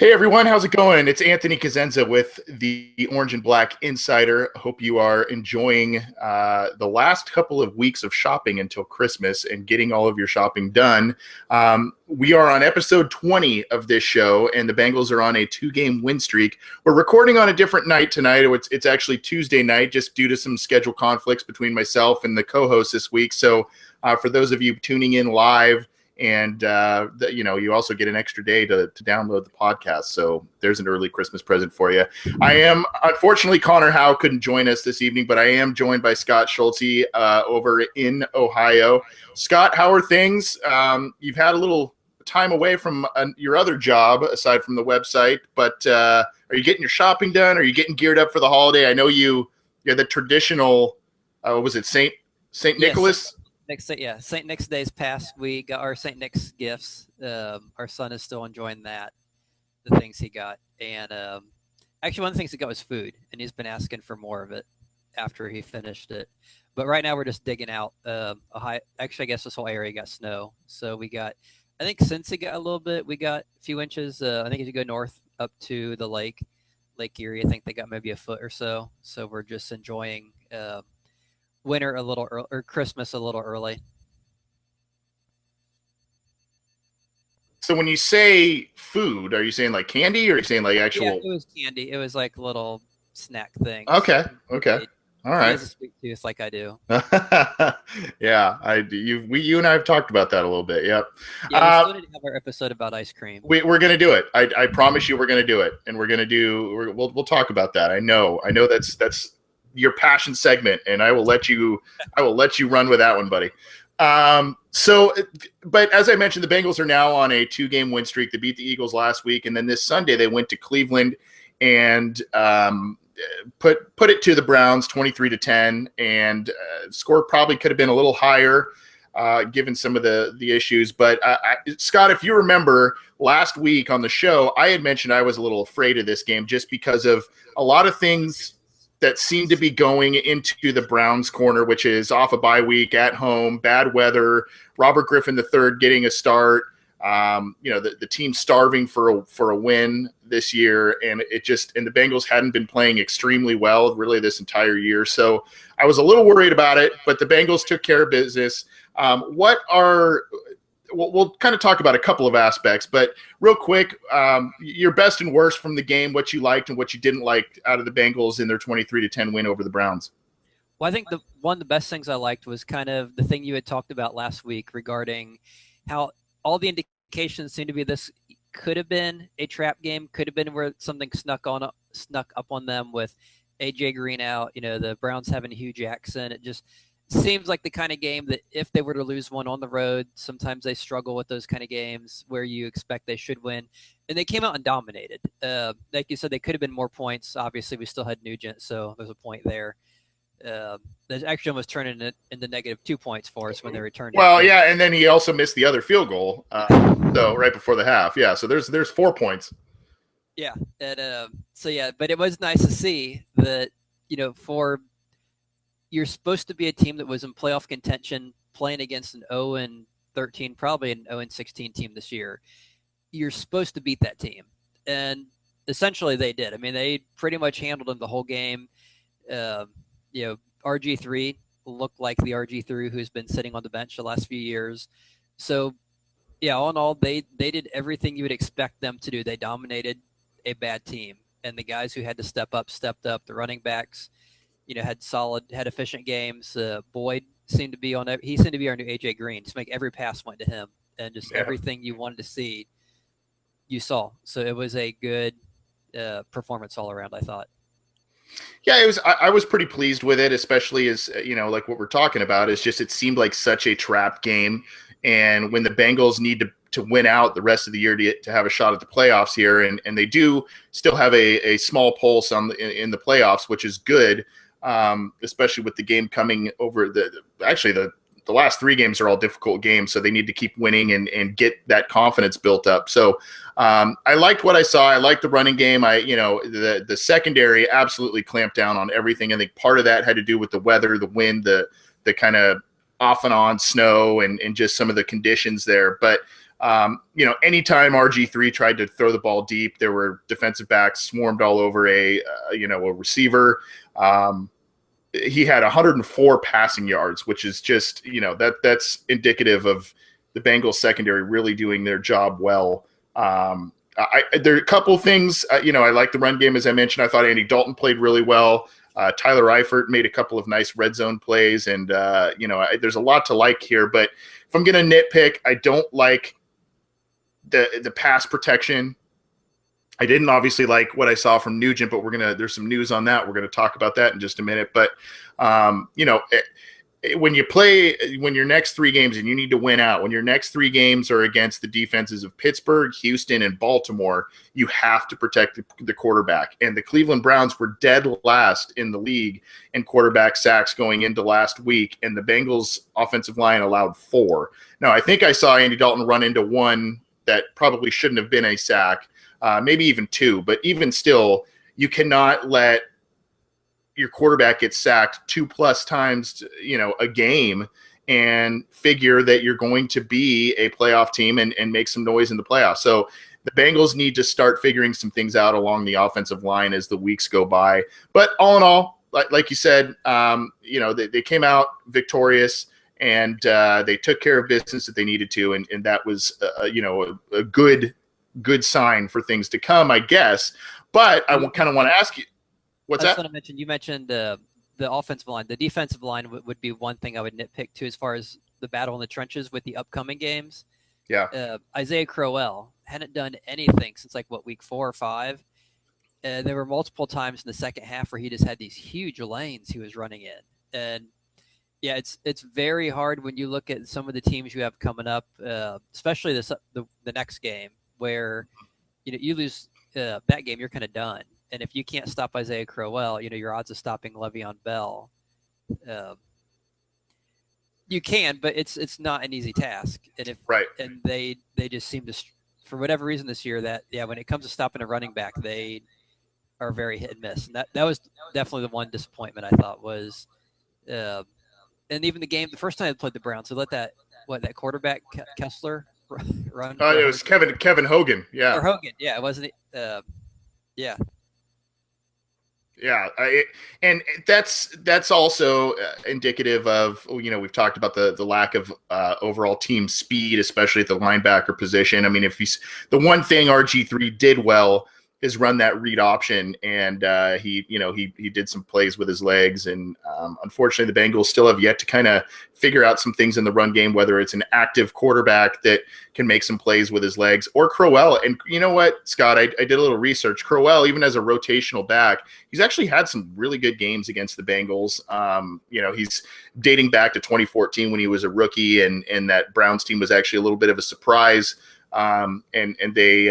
Hey everyone, how's it going? It's Anthony Cosenza with the Orange and Black Insider. Hope you are enjoying the last couple of weeks of shopping until Christmas and getting all of your shopping done. We are on episode 20 of this show, and the Bengals are on a 2-game win streak. We're recording on a different night tonight. It's actually Tuesday night, just due to some schedule conflicts between myself and the co-host this week. So for those of you tuning in live, and you also get an extra day to download the podcast. So there's an early Christmas present for you. Unfortunately, Connor Howe couldn't join us this evening, but I am joined by Scott Schultze over in Ohio. Scott, how are things? You've had a little time away from your other job aside from the website, but are you getting your shopping done? Are you getting geared up for the holiday? I know you're the traditional, what was it, Saint Nicholas? St. Nick's Day's past. We got our St. Nick's gifts. Our son is still enjoying the things he got. And actually, one of the things he got was food, and he's been asking for more of it after he finished it. But right now, we're just digging out actually, I guess this whole area got snow. So we got, I think since it got a little bit, we got a few inches. I think as you go north up to the Lake Erie, I think they got maybe a foot or so. So we're just enjoying winter a little early, or Christmas a little early. So when you say food, are you saying like candy, or are you saying like actual? Yeah, it was candy. It was like little snack things. Okay. All right. He has a sweet tooth like I do. Yeah, I do. You and I have talked about that a little bit. Yep. Yeah, we still need to have our episode about ice cream. We're gonna do it. I promise you, we're gonna do it, and we'll talk about that. I know that's your passion segment, and I will let you run with that one, buddy. But as I mentioned, the Bengals are now on a 2-game win streak. They beat the Eagles last week, and then this Sunday they went to Cleveland and put it to the Browns 23-10, and score probably could have been a little higher given some of the issues. But Scott, if you remember last week on the show, I had mentioned I was a little afraid of this game just because of a lot of things that seem to be going into the Browns' corner, which is off a bye week, at home, bad weather, Robert Griffin III getting a start, the team starving for a win this year, and the Bengals hadn't been playing extremely well really this entire year. So I was a little worried about it, but the Bengals took care of business. We'll kind of talk about a couple of aspects, but real quick, your best and worst from the game, what you liked and what you didn't like out of the Bengals in their 23-10 win over the Browns. Well, I think one of the best things I liked was kind of the thing you had talked about last week regarding how all the indications seem to be this could have been a trap game, could have been where something snuck up on them with AJ Green out, the Browns having Hugh Jackson. It just seems like the kind of game that if they were to lose one on the road, sometimes they struggle with those kind of games where you expect they should win. And they came out and dominated. Like you said, they could have been more points. Obviously, we still had Nugent, so there's a point there. They actually almost turned it into -2 points for us when they returned. Well, yeah, and then he also missed the other field goal, so right before the half. Yeah, so there's 4 points. Yeah, and but it was nice to see that, you're supposed to be a team that was in playoff contention playing against an 0-13, probably an 0-16 team this year. You're supposed to beat that team. And essentially they did. I mean, they pretty much handled them the whole game. RG3 looked like the RG3 who's been sitting on the bench the last few years. So, yeah, all in all, they did everything you would expect them to do. They dominated a bad team. And the guys who had to stepped up. The running backs, had efficient games. Boyd seemed to be our new AJ Green. Just make every pass went to him, and just everything you wanted to see, you saw. So it was a good performance all around, I thought. Yeah, it was. I was pretty pleased with it, especially as like what we're talking about is just it seemed like such a trap game, and when the Bengals need to win out the rest of the year to have a shot at the playoffs here, and they do still have a small pulse in the playoffs, which is good. Especially with the game coming over the last 3 games are all difficult games. So they need to keep winning and get that confidence built up. So I liked what I saw. I liked the running game. The secondary absolutely clamped down on everything. I think part of that had to do with the weather, the wind, the kind of off and on snow and just some of the conditions there. But Anytime RG3 tried to throw the ball deep, there were defensive backs swarmed all over a receiver. He had 104 passing yards, which is just, that's indicative of the Bengals secondary really doing their job well. There are a couple things, I like the run game, as I mentioned. I thought Andy Dalton played really well. Tyler Eifert made a couple of nice red zone plays, and there's a lot to like here. But if I'm going to nitpick, I don't like the pass protection. I didn't obviously like what I saw from Nugent, but there's some news on that. We're going to talk about that in just a minute. But when your next three games, and you need to win out, when your next three games are against the defenses of Pittsburgh, Houston, and Baltimore, you have to protect the quarterback. And the Cleveland Browns were dead last in the league in quarterback sacks going into last week, and the Bengals offensive line allowed 4. Now, I think I saw Andy Dalton run into one that probably shouldn't have been a sack, maybe even 2, but even still, you cannot let your quarterback get sacked 2+ times, a game, and figure that you're going to be a playoff team and make some noise in the playoffs. So the Bengals need to start figuring some things out along the offensive line as the weeks go by. But all in all, like you said, they came out victorious, and they took care of business that they needed to, and that was a good sign for things to come, I guess. But I kind of want to ask you, what's that? You mentioned the offensive line. The defensive line would be one thing I would nitpick too, as far as the battle in the trenches with the upcoming games. Yeah. Isaiah Crowell hadn't done anything since week 4 or 5. There were multiple times in the second half where he just had these huge lanes he was running in. And yeah, it's very hard when you look at some of the teams you have coming up, especially the next game, where you lose that game, you're kind of done. And if you can't stop Isaiah Crowell, your odds of stopping Le'Veon Bell, you can, but it's not an easy task. And and they just seem to, for whatever reason this year, that when it comes to stopping a running back, they are very hit and miss. And that was definitely the one disappointment I thought was, and even the first time they played the Browns, they let that quarterback Kessler run. Oh, it was Kevin Hogan. Yeah. Or Hogan. Yeah. It wasn't. Yeah. Yeah, and that's also indicative of, we've talked about the lack of overall team speed, especially at the linebacker position. I mean, the one thing RG3 did well is run that read option, and he did some plays with his legs, and unfortunately the Bengals still have yet to kind of figure out some things in the run game, whether it's an active quarterback that can make some plays with his legs, or Crowell. And you know what, Scott, I did a little research. Crowell, even as a rotational back, he's actually had some really good games against the Bengals. He's dating back to 2014 when he was a rookie, and that Browns team was actually a little bit of a surprise. And they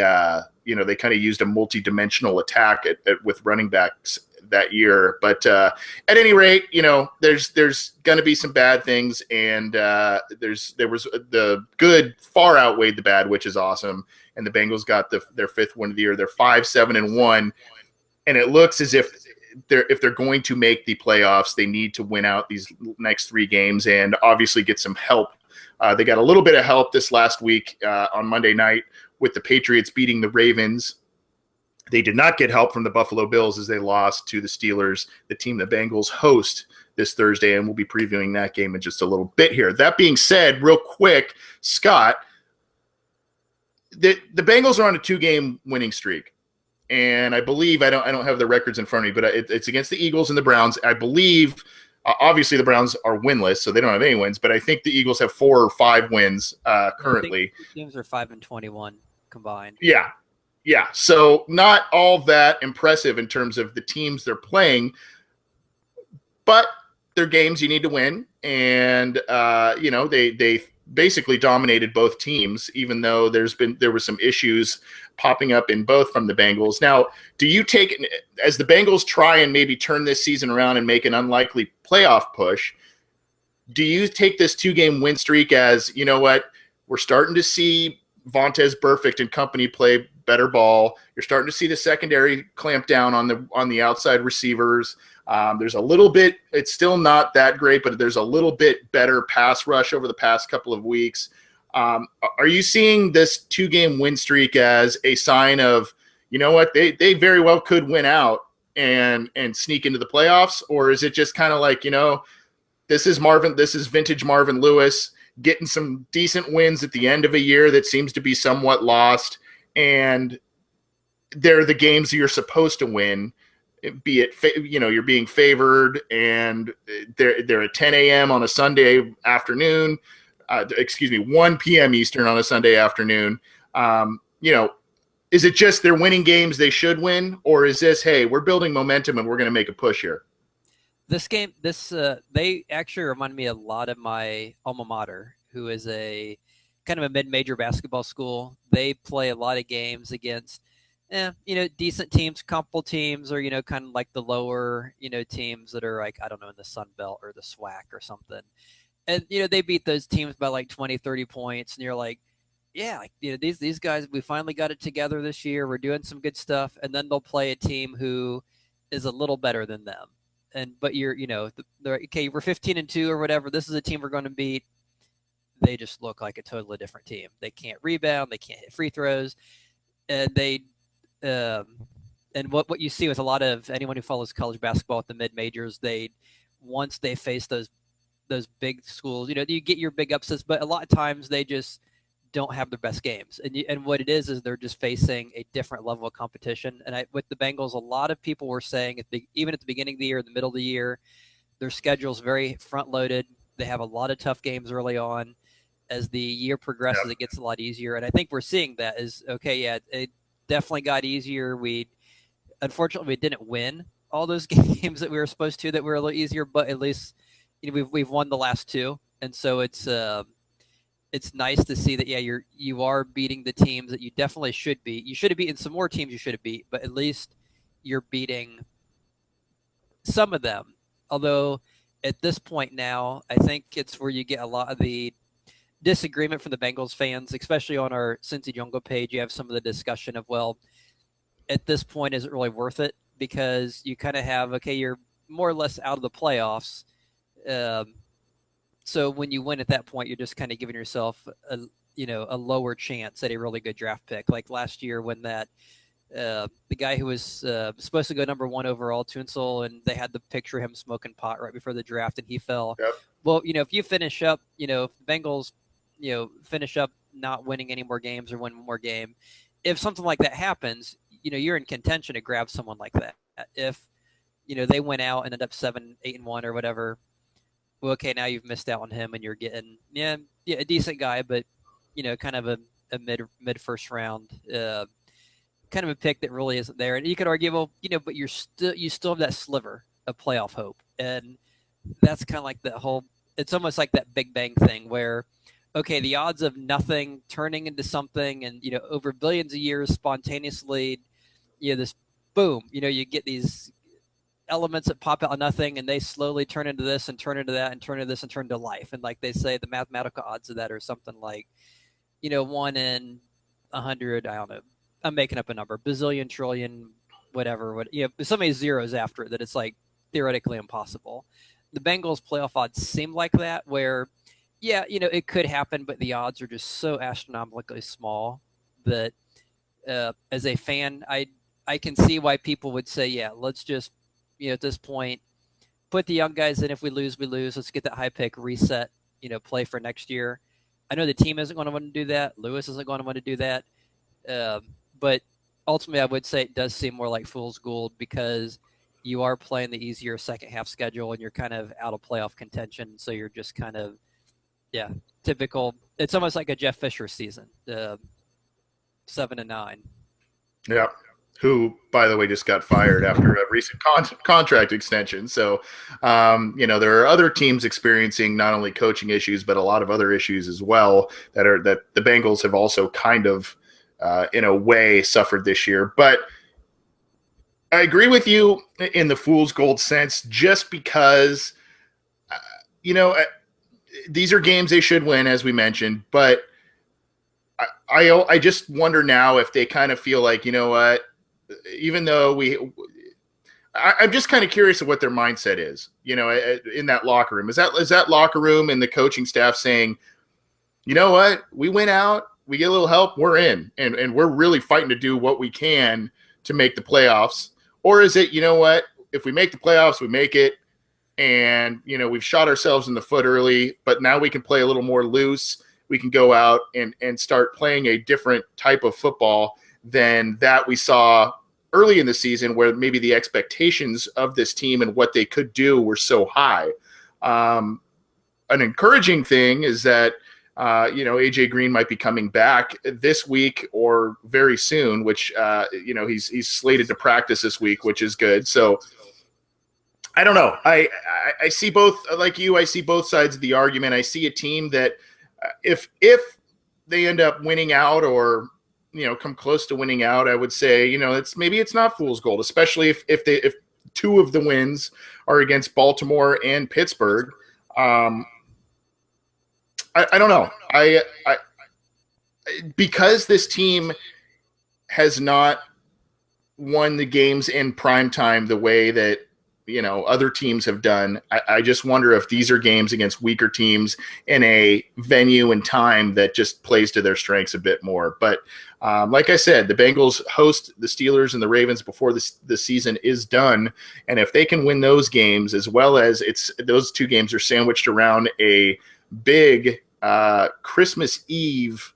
they kind of used a multi-dimensional attack with running backs that year. But at any rate, there's going to be some bad things, and there was the good far outweighed the bad, which is awesome. And the Bengals got their 5th win of the year. They're 5-7-1, and it looks as if they're going to make the playoffs, they need to win out these next 3 games and obviously get some help. They got a little bit of help this last week on Monday night with the Patriots beating the Ravens. They did not get help from the Buffalo Bills as they lost to the Steelers, the team the Bengals host this Thursday, and we'll be previewing that game in just a little bit here. That being said, real quick, Scott, the Bengals are on a 2-game winning streak, and I believe I don't have the records in front of me, but it's against the Eagles and the Browns. I believe obviously the Browns are winless, so they don't have any wins, but I think the Eagles have 4 or 5 wins currently. I think teams are 5-21 combined. Yeah, so not all that impressive in terms of the teams they're playing, but they're games you need to win, and they basically dominated both teams, even though there were some issues popping up in both from the Bengals. Now, do you take, as the Bengals try and maybe turn this season around and make an unlikely playoff push, do you take this 2-game win streak as, you know what, we're starting to see Vontaze Burfict and company play better ball. You're starting to see the secondary clamp down on the outside receivers. There's a little bit, it's still not that great, but there's a little bit better pass rush over the past couple of weeks. Are you seeing this 2-game win streak as a sign of, you know what, they very well could win out and sneak into the playoffs? Or is it just kind of like, this is vintage Marvin Lewis getting some decent wins at the end of a year that seems to be somewhat lost, and they're the games you're supposed to win, be it, you're being favored, and they're at 10 a.m. on a Sunday afternoon, 1 p.m. Eastern on a Sunday afternoon. Is it just they're winning games they should win, or is this, hey, we're building momentum and we're going to make a push here? This game, they actually remind me a lot of my alma mater, who is a kind of a mid-major basketball school. They play a lot of games against, decent teams, comparable teams, or, kind of like the lower, teams that are like, I don't know, in the Sun Belt or the SWAC or something. And, they beat those teams by like 20, 30 points. And you're like, yeah, these guys, we finally got it together this year. We're doing some good stuff. And then they'll play a team who is a little better than them. But you're, okay, we're 15-2 or whatever. This is a team we're going to beat. They just look like a totally different team. They can't rebound. They can't hit free throws. And and what you see with a lot of anyone who follows college basketball at the mid majors, once they face those big schools, you get your big upsets, but a lot of times they just don't have their best games. And what it is they're just facing a different level of competition. And with the Bengals, a lot of people were saying even at the beginning of the year, the middle of the year, their schedule's very front loaded. They have a lot of tough games early on. As the year progresses, It gets a lot easier. And I think we're seeing that is, okay, yeah, it definitely got easier. Unfortunately, we didn't win all those games that we were supposed to, that were a little easier, but at least, we've won the last two. And so it's nice to see that, yeah, you are beating the teams that you definitely should beat. You should have beaten some more teams you should have beat, but at least you're beating some of them. Although at this point now, I think it's where you get a lot of the disagreement from the Bengals fans, especially on our Cincy Jungle page. You have some of the discussion of, well, at this point, is it really worth it? Because you kind of have, okay, you're more or less out of the playoffs. So when you win at that point, you're just kind of giving yourself a lower chance at a really good draft pick. Like last year when the guy who was supposed to go number 1 overall, Tunsil, and they had the picture of him smoking pot right before the draft and he fell. Yep. Well, if you finish up, if the Bengals, finish up not winning any more games or win one more game, if something like that happens, you're in contention to grab someone like that. If, they went out and ended up 7-8-1 or whatever, well, okay, now you've missed out on him and you're getting, a decent guy, but, kind of a mid first round, kind of a pick that really isn't there. And you could argue, well, but you still have that sliver of playoff hope. And that's kind of like it's almost like that Big Bang thing where, okay, the odds of nothing turning into something and, over billions of years spontaneously, this boom, you get these elements that pop out of nothing and they slowly turn into this and turn into that and turn into this and turn into life. And like they say, the mathematical odds of that are something like, 1 in 100, I don't know, I'm making up a number, bazillion, trillion, whatever, so many zeros after it that it's like theoretically impossible. The Bengals playoff odds seem like that where, yeah, it could happen, but the odds are just so astronomically small that as a fan, I can see why people would say, yeah, let's just, at this point, put the young guys in. If we lose, we lose. Let's get that high pick, reset, play for next year. I know the team isn't going to want to do that. Lewis isn't going to want to do that. But ultimately, I would say it does seem more like fool's gold because you are playing the easier second half schedule and you're kind of out of playoff contention. So you're just kind of, typical. It's almost like a Jeff Fisher season, 7-9. Yeah. Who, by the way, just got fired after a recent contract extension. So, there are other teams experiencing not only coaching issues, but a lot of other issues as well that the Bengals have also kind of, in a way, suffered this year. But I agree with you in the fool's gold sense, just because, these are games they should win, as we mentioned, but I just wonder now if they kind of feel like, what, even though I'm just kind of curious of what their mindset is, in that locker room. Is that locker room and the coaching staff saying, you know what? We went out, we get a little help, we're in, and we're really fighting to do what we can to make the playoffs? Or is it, you know what? If we make the playoffs, we make it, and we've shot ourselves in the foot early, but now we can play a little more loose. We can go out and start playing a different type of football than that we saw early in the season, where maybe the expectations of this team and what they could do were so high. An encouraging thing is that AJ Green might be coming back this week or very soon, which he's slated to practice this week, which is good. So I don't know. I see both, like you. I see both sides of the argument. I see a team that if they end up winning out, or come close to winning out, I would say it's not fool's gold, especially if two of the wins are against Baltimore and Pittsburgh. I don't know. I because this team has not won the games in prime time the way that other teams have done. I just wonder if these are games against weaker teams in a venue and time that just plays to their strengths a bit more. But like I said, the Bengals host the Steelers and the Ravens before the season is done. And if they can win those games, as well as those two games are sandwiched around a big Christmas Eve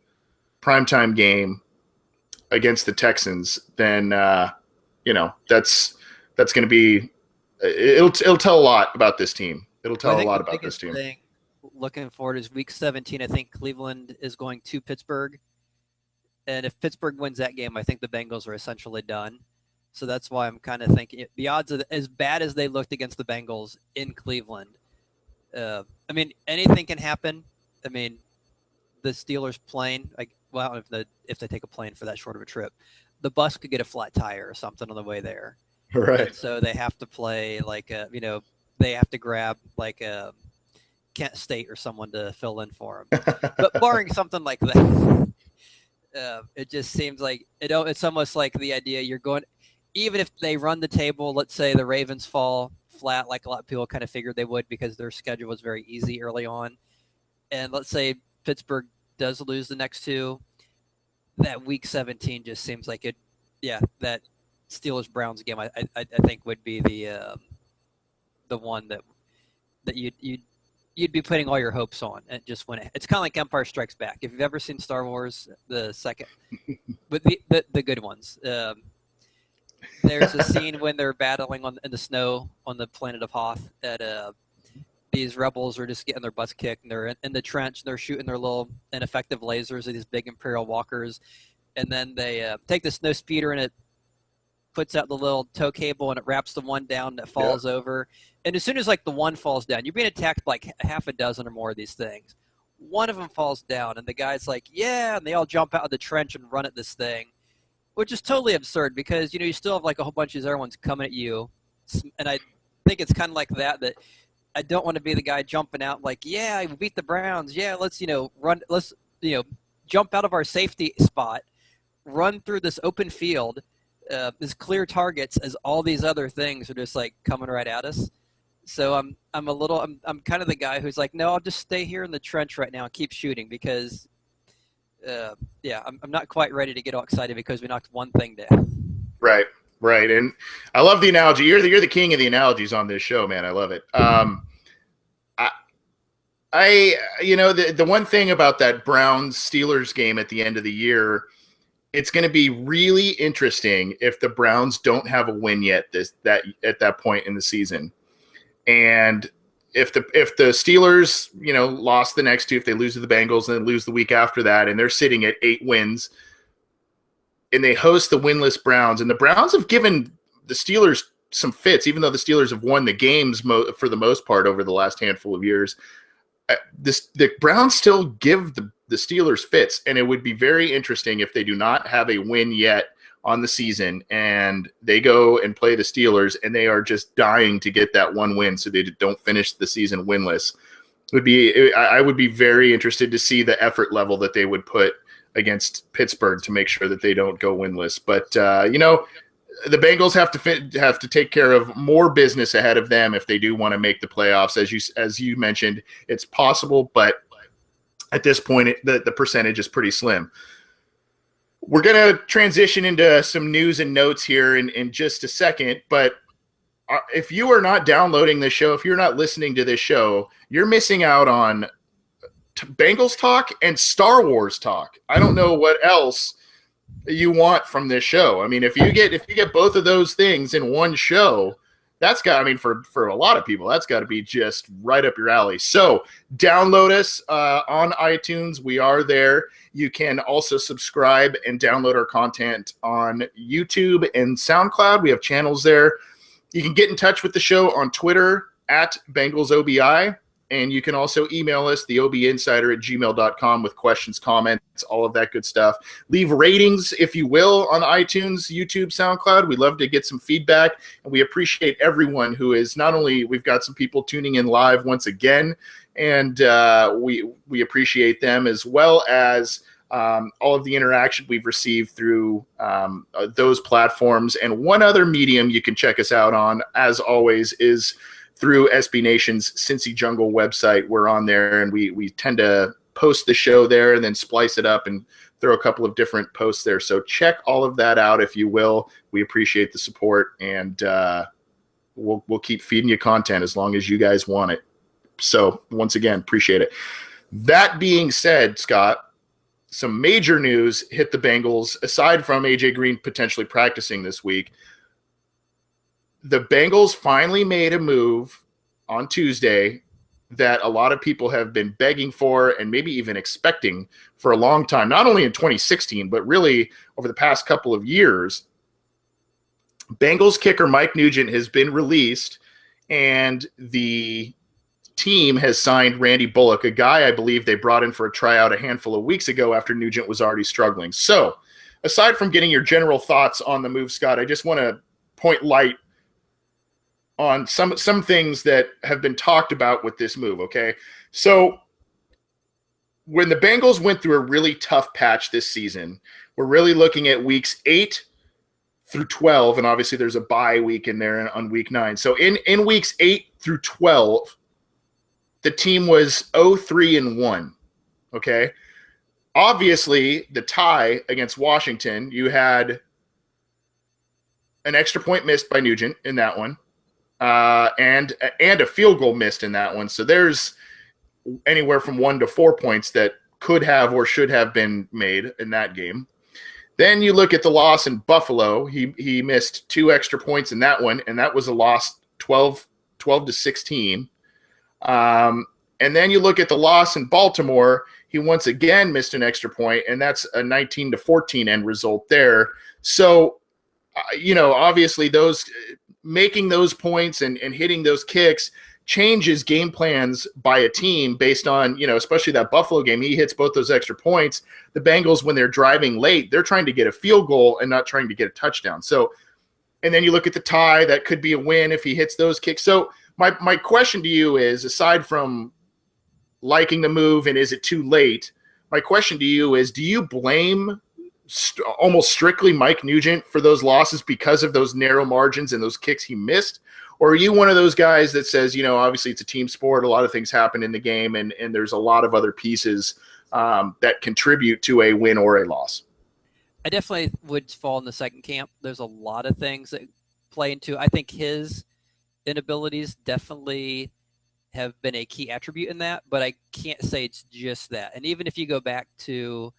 primetime game against the Texans, then that's going to be it'll tell a lot about this team. It'll tell a lot about this team. Thing looking forward is week 17. I think Cleveland is going to Pittsburgh, and if Pittsburgh wins that game, I think the Bengals are essentially done. So that's why I'm kind of thinking the odds are as bad as they looked against the Bengals in Cleveland. Anything can happen. The Steelers plane, if they take a plane for that short of a trip, the bus could get a flat tire or something on the way there. Right. And so they have to play they have to grab Kent State or someone to fill in for them. But barring something like that, it just seems like it's almost like the idea you're going, even if they run the table, let's say the Ravens fall flat, like a lot of people kind of figured they would because their schedule was very easy early on. And let's say Pittsburgh does lose the next two, that week 17 just seems like it. Yeah, that Steelers-Browns game, I think would be the one that you'd be putting all your hopes on and just win it. It's kind of like Empire Strikes Back. If you've ever seen Star Wars, the second, but the good ones. There's a scene when they're battling in the snow on the planet of Hoth at these rebels are just getting their butts kicked, and they're in the trench, and they're shooting their little ineffective lasers at these big Imperial walkers, and then they take the snow speeder, and it puts out the little tow cable, and it wraps the one down that falls over. And as soon as the one falls down, you're being attacked by half a dozen or more of these things. One of them falls down, and the guy's like, yeah, and they all jump out of the trench and run at this thing, which is totally absurd because, you still have a whole bunch of these other ones coming at you. And I think it's kind of like that I don't want to be the guy jumping out yeah, we beat the Browns. Yeah, let's, run. Let's, jump out of our safety spot, run through this open field, this clear targets as all these other things are just coming right at us. So I'm kind of the guy who's no, I'll just stay here in the trench right now and keep shooting because, I'm not quite ready to get all excited because we knocked one thing down. Right. And I love the analogy. You're the king of the analogies on this show, man. I love it. The one thing about that Browns Steelers game at the end of the year, it's going to be really interesting if the Browns don't have a win yet at that point in the season. And if the Steelers, lost the next two, if they lose to the Bengals and then lose the week after that, and they're sitting at 8 wins, and they host the winless Browns, and the Browns have given the Steelers some fits, even though the Steelers have won the games for the most part over the last handful of years. The Browns still give the Steelers fits, and it would be very interesting if they do not have a win yet on the season, and they go and play the Steelers, and they are just dying to get that one win so they don't finish the season winless. I would be very interested to see the effort level that they would put against Pittsburgh to make sure that they don't go winless. But the Bengals have to take care of more business ahead of them if they do want to make the playoffs. As you mentioned, it's possible, but At this point, the percentage is pretty slim. We're going to transition into some news and notes here in just a second, but if you are not downloading this show, if you're not listening to this show, you're missing out on Bengals talk and Star Wars talk. I don't know what else you want from this show. I mean, if you get both of those things in one show, that's got, I mean, for a lot of people, that's got to be just right up your alley. So download us on iTunes. We are there. You can also subscribe and download our content on YouTube and SoundCloud. We have channels there. You can get in touch with the show on Twitter at BengalsOBI. And you can also email us, theobinsider@gmail.com, with questions, comments, all of that good stuff. Leave ratings, if you will, on iTunes, YouTube, SoundCloud. We love to get some feedback, and we appreciate everyone who is not only, we've got some people tuning in live once again, and we appreciate them, as well as all of the interaction we've received through those platforms. And one other medium you can check us out on, as always, is through SB Nation's Cincy Jungle website. We're on there, and we tend to post the show there and then splice it up and throw a couple of different posts there. So check all of that out, if you will. We appreciate the support, and we'll keep feeding you content as long as you guys want it. So once again, appreciate it. That being said, Scott, some major news hit the Bengals, aside from AJ Green potentially practicing this week. The Bengals finally made a move on Tuesday that a lot of people have been begging for and maybe even expecting for a long time, not only in 2016, but really over the past couple of years. Bengals kicker Mike Nugent has been released, and the team has signed Randy Bullock, a guy I believe they brought in for a tryout a handful of weeks ago after Nugent was already struggling. So aside from getting your general thoughts on the move, Scott, I just want to point light on some things that have been talked about with this move, okay? So when the Bengals went through a really tough patch this season, we're really looking at weeks 8 through 12, and obviously there's a bye week in there on week 9. So in weeks 8 through 12, the team was 0-3-1, okay? Obviously, the tie against Washington, you had an extra point missed by Nugent in that one. And a field goal missed in that one. So there's anywhere from 1 to 4 points that could have or should have been made in that game. Then you look at the loss in Buffalo. He missed 2 extra points in that one, and that was a loss 12 to 16. And then you look at the loss in Baltimore. He once again missed an extra point, and that's a 19 to 14 end result there. So, obviously those making those points and hitting those kicks changes game plans by a team based on, especially that Buffalo game. He hits both those extra points. The Bengals, when they're driving late, they're trying to get a field goal and not trying to get a touchdown. So, and then you look at the tie, that could be a win if he hits those kicks. So my question to you is, aside from liking the move and is it too late, my question to you is, do you blame almost strictly Mike Nugent for those losses because of those narrow margins and those kicks he missed? Or are you one of those guys that says, obviously it's a team sport, a lot of things happen in the game, and there's a lot of other pieces that contribute to a win or a loss? I definitely would fall in the second camp. There's a lot of things that play into, I think his inabilities definitely have been a key attribute in that, but I can't say it's just that. And even if you go back to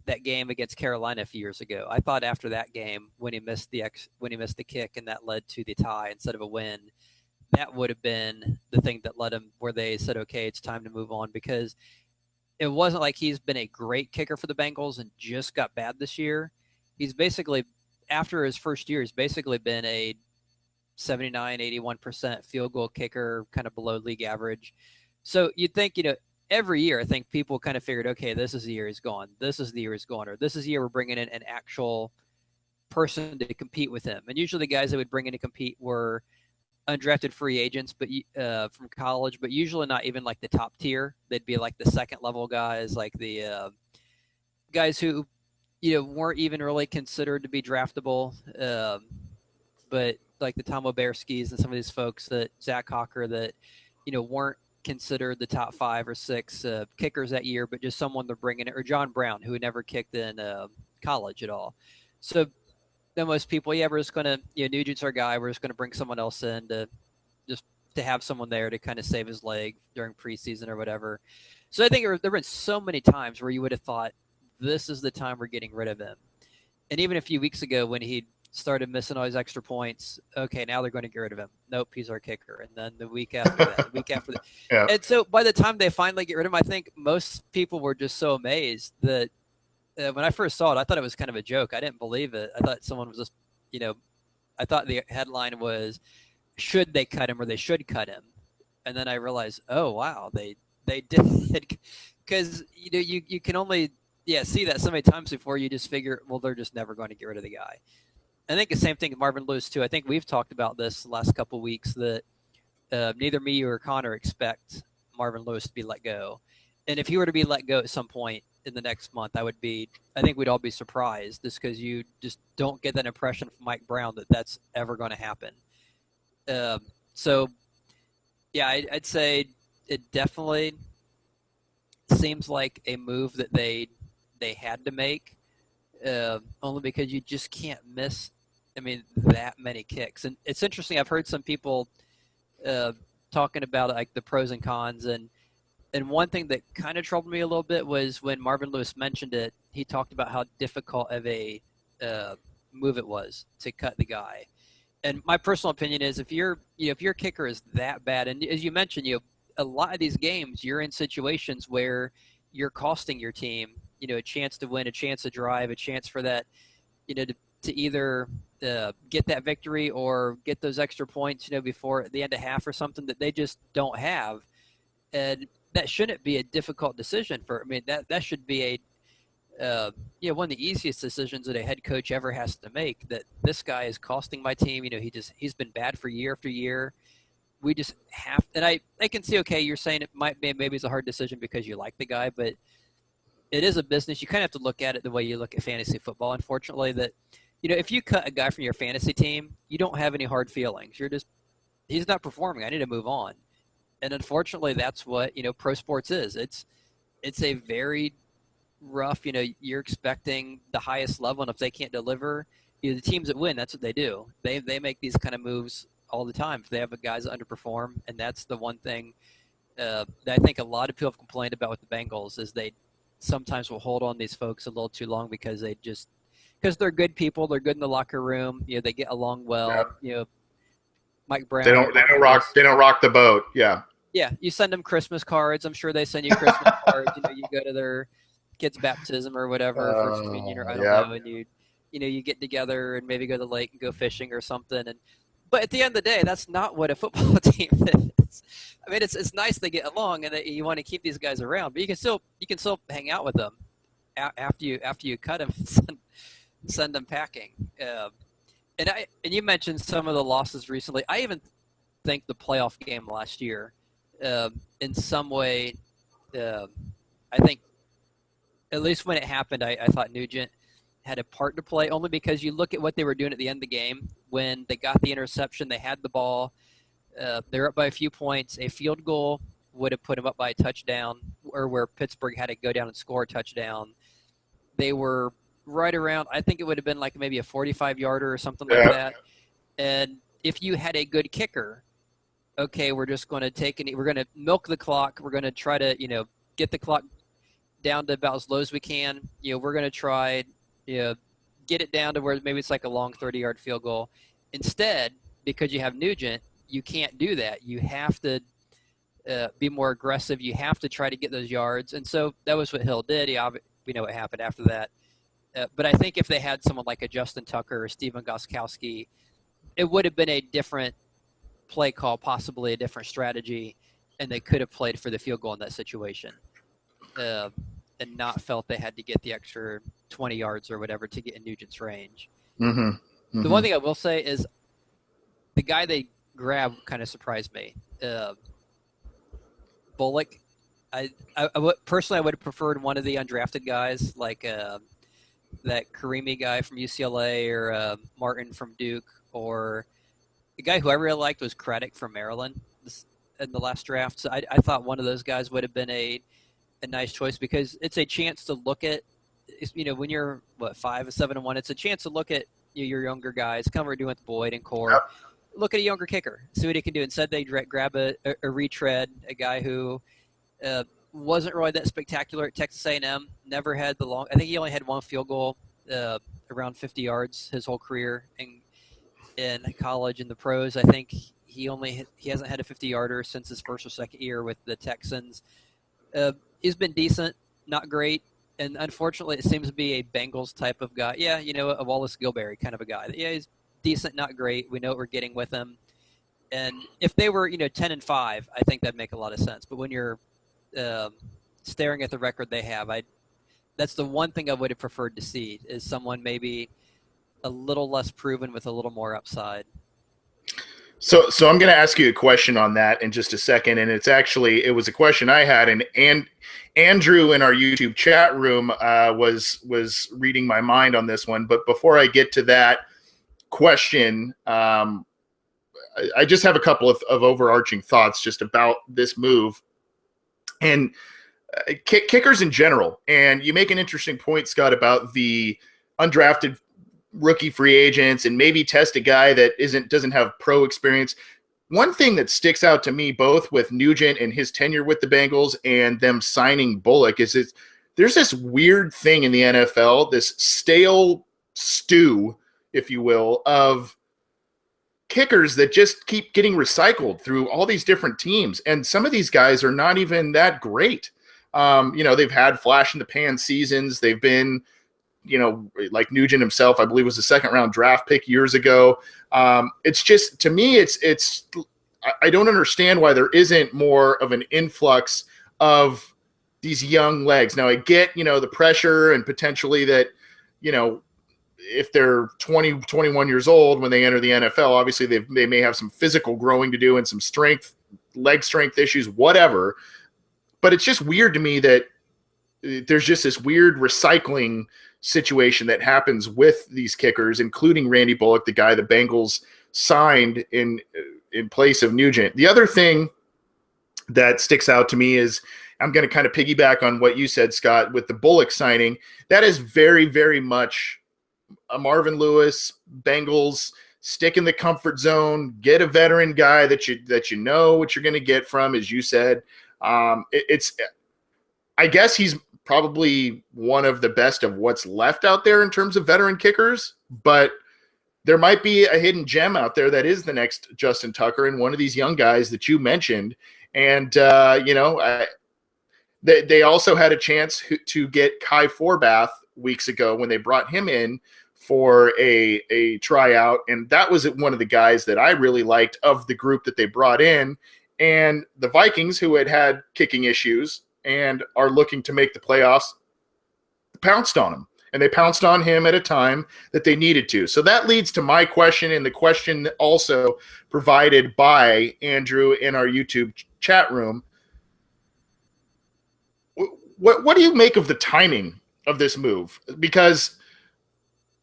that game against Carolina a few years ago, I thought after that game, when he missed the kick and that led to the tie instead of a win, that would have been the thing that led him where they said, okay, it's time to move on, because it wasn't like he's been a great kicker for the Bengals and just got bad this year. He's basically, after his first year, he's basically been a 79, 81% field goal kicker, kind of below league average. So you'd think, every year, I think people kind of figured, okay, this is the year he's gone. This is the year he's gone. Or this is the year we're bringing in an actual person to compete with him. And usually the guys that would bring in to compete were undrafted free agents, but from college, but usually not even like the top tier. They'd be like the second level guys, like the guys who, weren't even really considered to be draftable. But like the Tom Oberskis and some of these folks, that Zach Hawker, that, weren't considered the top 5 or 6 kickers that year, but just someone they're bringing in, or John Brown, who had never kicked in college at all. So then most people, yeah, we're just going to, Nugent's our guy. We're just going to bring someone else in just to have someone there to kind of save his leg during preseason or whatever. So I think there have been so many times where you would have thought, this is the time we're getting rid of him. And even a few weeks ago when he started missing all his extra points, okay, now they're going to get rid of him. Nope, he's our kicker. And then the week after that, the week after that. Yeah. And so by the time they finally get rid of him, I think most people were just so amazed that when I first saw it, I thought it was kind of a joke. I didn't believe it. I thought someone was just, I thought the headline was, should they cut him or they should cut him? And then I realized, oh, wow, they did. Because, you can only see that so many times before you just figure, well, they're just never going to get rid of the guy. I think the same thing with Marvin Lewis, too. I think we've talked about this the last couple of weeks that neither me or Connor expect Marvin Lewis to be let go. And if he were to be let go at some point in the next month, I think we'd all be surprised just because you just don't get that impression from Mike Brown that that's ever going to happen. So, yeah, I'd say it definitely seems like a move that they had to make, only because you just can't miss, that many kicks. And it's interesting. I've heard some people talking about like the pros and cons, and one thing that kind of troubled me a little bit was when Marvin Lewis mentioned it. He talked about how difficult of a move it was to cut the guy. And my personal opinion is, if your kicker is that bad, and as you mentioned, a lot of these games, you're in situations where you're costing your team, a chance to win, a chance to drive, a chance for that, to either get that victory or get those extra points, before the end of half or something that they just don't have. And that shouldn't be a difficult decision that should be one of the easiest decisions that a head coach ever has to make, that this guy is costing my team. He's been bad for year after year. We just have, and I can see, okay, you're saying it might be, maybe it's a hard decision because you like the guy, but it is a business. You kind of have to look at it the way you look at fantasy football. Unfortunately, that, if you cut a guy from your fantasy team, you don't have any hard feelings. He's not performing. I need to move on. And unfortunately, that's what, pro sports is. It's a very rough, you're expecting the highest level, and if they can't deliver, the teams that win, that's what they do. They make these kind of moves all the time. If they have guys that underperform, and that's the one thing that I think a lot of people have complained about with the Bengals, is they sometimes will hold on these folks a little too long because they're good people, they're good in the locker room, they get along well. Yeah. Mike Brown. They don't rock the boat. Yeah. Yeah, you send them Christmas cards. I'm sure they send you Christmas cards. You go to their kid's baptism or whatever, first communion, or I don't know, and you get together and maybe go to the lake and go fishing or something. But at the end of the day, that's not what a football team is. It's nice they get along and that you want to keep these guys around, but you can still hang out with them after you cut them and send them packing. And you mentioned some of the losses recently. I even think the playoff game last year, in some way, I think at least when it happened, I thought Nugent had a part to play, only because you look at what they were doing at the end of the game. When they got the interception, they had the ball. They're up by a few points. A field goal would have put them up by a touchdown, or where Pittsburgh had to go down and score a touchdown. They were right around, I think it would have been like maybe a 45-yarder or something like that. And if you had a good kicker, okay, we're just going to we're going to milk the clock. We're going to try to, get the clock down to about as low as we can. We're going to try, get it down to where maybe it's like a long 30-yard field goal. Instead, because you have Nugent, you can't do that. You have to be more aggressive. You have to try to get those yards. And so that was what Hill did. We know what happened after that. But I think if they had someone like a Justin Tucker or Steven Gostkowski, it would have been a different play call, possibly a different strategy, and they could have played for the field goal in that situation, and not felt they had to get the extra 20 yards or whatever to get in Nugent's range. Mm-hmm. Mm-hmm. The one thing I will say is the guy they grabbed kind of surprised me. Bullock. I personally, I would have preferred one of the undrafted guys, like that Karimi guy from UCLA, or Martin from Duke, or the guy who I really liked was Craddock from Maryland. in the last draft. So I thought one of those guys would have been a nice choice because it's a chance to look at, when you're 5-7-1, it's a chance to look at your younger guys, kind of what we're doing with Boyd and Core. Yep. Look at a younger kicker, see what he can do. Instead, they grab a retread, a guy who wasn't really that spectacular at Texas A&M. Never had the long. I think he only had one field goal, around 50 yards his whole career in college. In the pros, I think he hasn't had a 50-yarder since his first or second year with the Texans. He's been decent, not great, and unfortunately, it seems to be a Bengals type of guy. Yeah, a Wallace Gilberry kind of a guy. Yeah, he's decent, not great. We know what we're getting with him. And if they were, 10-5, I think that'd make a lot of sense. But when you're staring at the record they have, that's the one thing I would have preferred to see is someone maybe a little less proven with a little more upside. So I'm going to ask you a question on that in just a second, and it was a question I had, and Andrew in our YouTube chat room was reading my mind on this one. But before I get to that question, I just have a couple of overarching thoughts just about this move and kickers in general. And you make an interesting point, Scott, about the undrafted rookie free agents and maybe test a guy that doesn't have pro experience. One thing that sticks out to me, both with Nugent and his tenure with the Bengals and them signing Bullock, is there's this weird thing in the NFL, this stale stew, if you will, of kickers that just keep getting recycled through all these different teams. And some of these guys are not even that great. They've had flash in the pan seasons. They've been, like Nugent himself, I believe was a second-round draft pick years ago. It's just, to me, I don't understand why there isn't more of an influx of these young legs. Now, I get, the pressure and potentially that, if they're 20, 21 years old when they enter the NFL, obviously they may have some physical growing to do and some leg strength issues, whatever. But it's just weird to me that there's just this weird recycling situation that happens with these kickers, including Randy Bullock, the guy the Bengals signed in place of Nugent. The other thing that sticks out to me is, I'm going to kind of piggyback on what you said, Scott, with the Bullock signing. That is very, very much a Marvin Lewis, Bengals, stick in the comfort zone, get a veteran guy that you know what you're going to get from, as you said. I guess he's probably one of the best of what's left out there in terms of veteran kickers, but there might be a hidden gem out there that is the next Justin Tucker and one of these young guys that you mentioned. And, they also had a chance to get Kai Forbath weeks ago when they brought him in for a tryout. And that was one of the guys that I really liked of the group that they brought in. And the Vikings, who had kicking issues and are looking to make the playoffs, pounced on him. And they pounced on him at a time that they needed to. So that leads to my question, and the question also provided by Andrew in our YouTube chat room. What do you make of the timing of this move? Because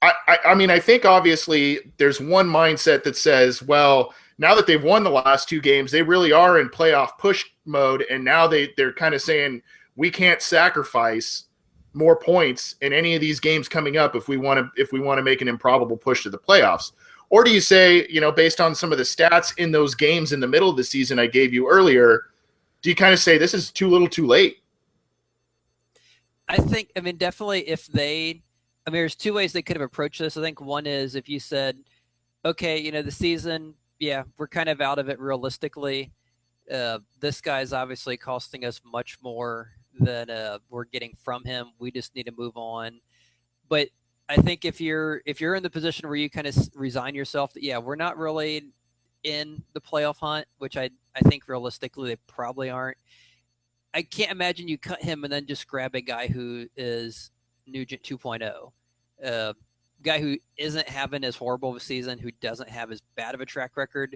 I think obviously there's one mindset that says, well, now that they've won the last two games, they really are in playoff push mode, and now they're kind of saying we can't sacrifice more points in any of these games coming up if we want to make an improbable push to the playoffs. Or do you say, based on some of the stats in those games in the middle of the season I gave you earlier, do you kind of say this is too little too late? Definitely there's two ways they could have approached this. I think one is if you said, okay, the season, yeah, we're kind of out of it realistically. This guy's obviously costing us much more than we're getting from him. We just need to move on. But I think if you're in the position where you kind of resign yourself that, yeah, we're not really in the playoff hunt, which I think realistically they probably aren't. I can't imagine you cut him and then just grab a guy who is Nugent 2.0, guy who isn't having as horrible of a season, who doesn't have as bad of a track record,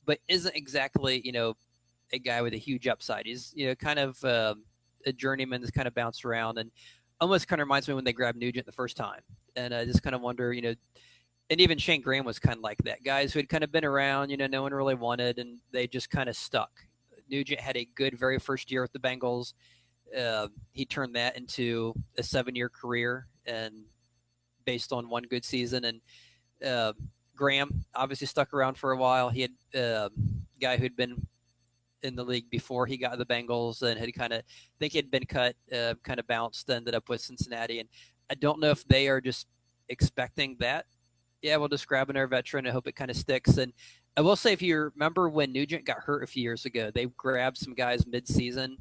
but isn't exactly, a guy with a huge upside. He's, kind of a journeyman that's kind of bounced around, and almost kind of reminds me when they grabbed Nugent the first time. And I just kind of wonder, and even Shane Graham was kind of like that. Guys who had kind of been around, no one really wanted, and they just kind of stuck. Nugent had a good very first year with the Bengals. He turned that into a 7-year career, and based on one good season. And Graham obviously stuck around for a while. He had a guy who'd been in the league before he got the Bengals and had kind of, I think he had been cut, kind of bounced, ended up with Cincinnati. And I don't know if they are just expecting that. Yeah, we'll just grab another veteran and hope it kind of sticks. And I will say, if you remember when Nugent got hurt a few years ago, they grabbed some guys mid-season.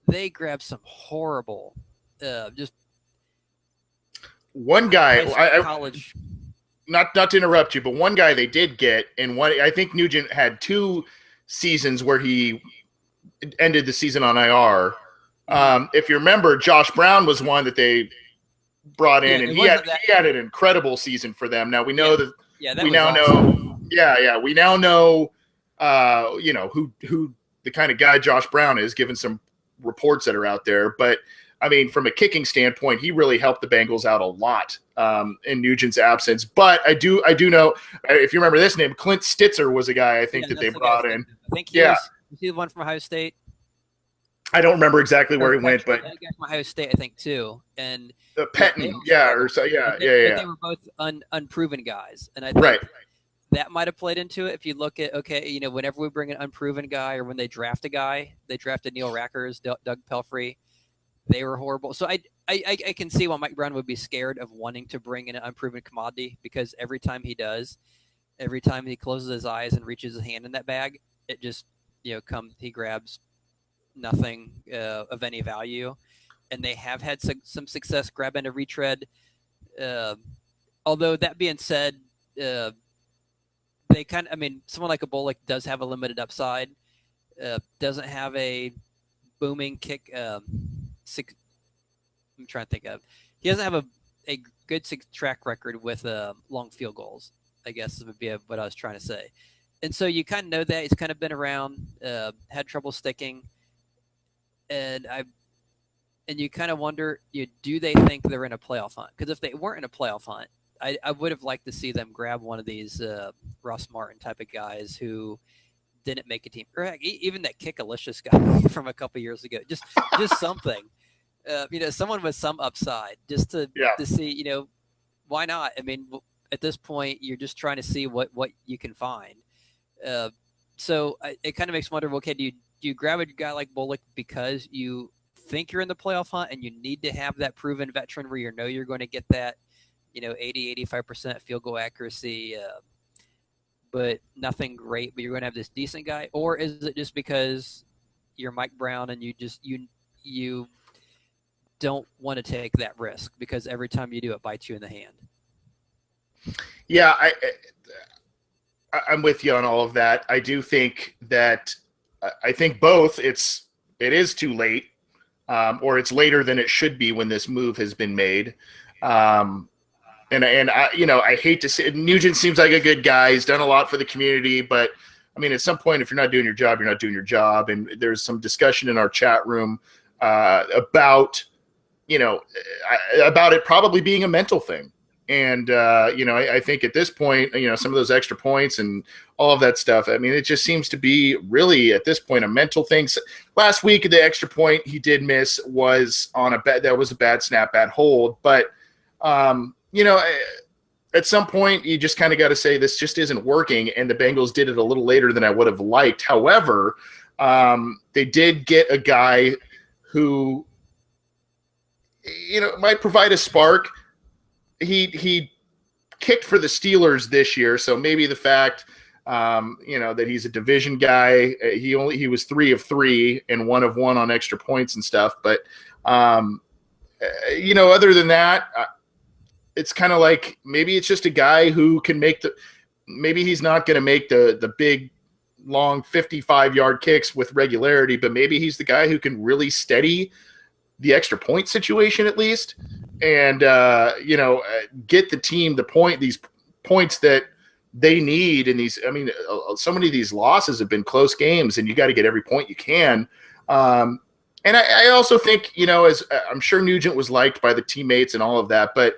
They grabbed some horrible, just one guy. College. Not to interrupt you, but one guy they did get, and one I think Nugent had 2 seasons where he ended the season on IR. If you remember, Josh Brown was one that they brought in, and he had an incredible season for them. Now we know that we now know. Yeah, we now know. Who the kind of guy Josh Brown is, given some reports that are out there. But I mean, from a kicking standpoint, he really helped the Bengals out a lot in Nugent's absence. But I do know, if you remember this name, Clint Stitzer was a guy I think that they brought in. I think was he the one from Ohio State? I don't remember exactly where he went, but that guy from Ohio State, I think, too. And Petton, They were both unproven guys, and I think that might have played into it. If you look at, whenever we bring an unproven guy, or when they draft a guy, they drafted Neil Rackers, Doug Pelfrey. They were horrible. So I can see why Mike Brown would be scared of wanting to bring in an unproven commodity, because every time he closes his eyes and reaches his hand in that bag, it just, he grabs nothing of any value. And they have had some success grabbing a retread. Although that being said, they someone like a Bullock does have a limited upside, doesn't have a booming kick. I'm trying to think of. He doesn't have a good track record with long field goals, I guess would be what I was trying to say. And so you kind of know that he's kind of been around, had trouble sticking, and you kind of wonder, do they think they're in a playoff hunt? Because if they weren't in a playoff hunt, I would have liked to see them grab one of these Ross Martin type of guys who didn't make a team, or heck, even that Kick-alicious guy from a couple years ago. Just something, someone with some upside, just to see, why not? I mean, at this point, you're just trying to see what you can find. So it kind of makes me wonder, okay, do you grab a guy like Bullock because you think you're in the playoff hunt and you need to have that proven veteran where you're going to get that, 80-85% field goal accuracy, but nothing great, but you're going to have this decent guy? Or is it just because you're Mike Brown and you don't want to take that risk, because every time you do, it bites you in the hand? Yeah, I'm with you on all of that. I do think that I think both it is too late, or it's later than it should be when this move has been made. And I hate to say, Nugent seems like a good guy. He's done a lot for the community, but I mean, at some point, if you're not doing your job, you're not doing your job. And there's some discussion in our chat room about it probably being a mental thing. And, I think at this point, some of those extra points and all of that stuff, I mean, it just seems to be really at this point a mental thing. So last week, the extra point he did miss was on a bad snap, bad hold. But, at some point, you just kind of got to say this just isn't working, and the Bengals did it a little later than I would have liked. However, they did get a guy who, might provide a spark. He kicked for the Steelers this year, so maybe the fact, that he's a division guy, he was 3 of 3 and 1 of 1 on extra points and stuff. But, other than that, it's kind of like maybe it's just a guy who can maybe he's not going to make the big, long 55-yard kicks with regularity, but maybe he's the guy who can really steady the extra point situation at least, and get the team these points that they need in these. I mean, so many of these losses have been close games, and you got to get every point you can. And I also think, as I'm sure Nugent was liked by the teammates and all of that, but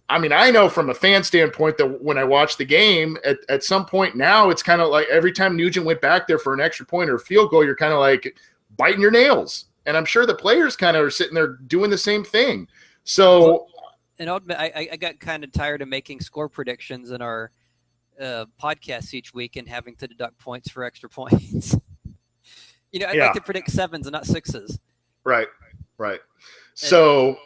I mean, I know from a fan standpoint that when I watch the game, at some point now, it's kind of like every time Nugent went back there for an extra point or a field goal, you're kind of like biting your nails. And I'm sure the players kind of are sitting there doing the same thing. So, and I'll admit, I got kind of tired of making score predictions in our podcasts each week and having to deduct points for extra points. I'd like to predict 7s and not 6s. Right. So,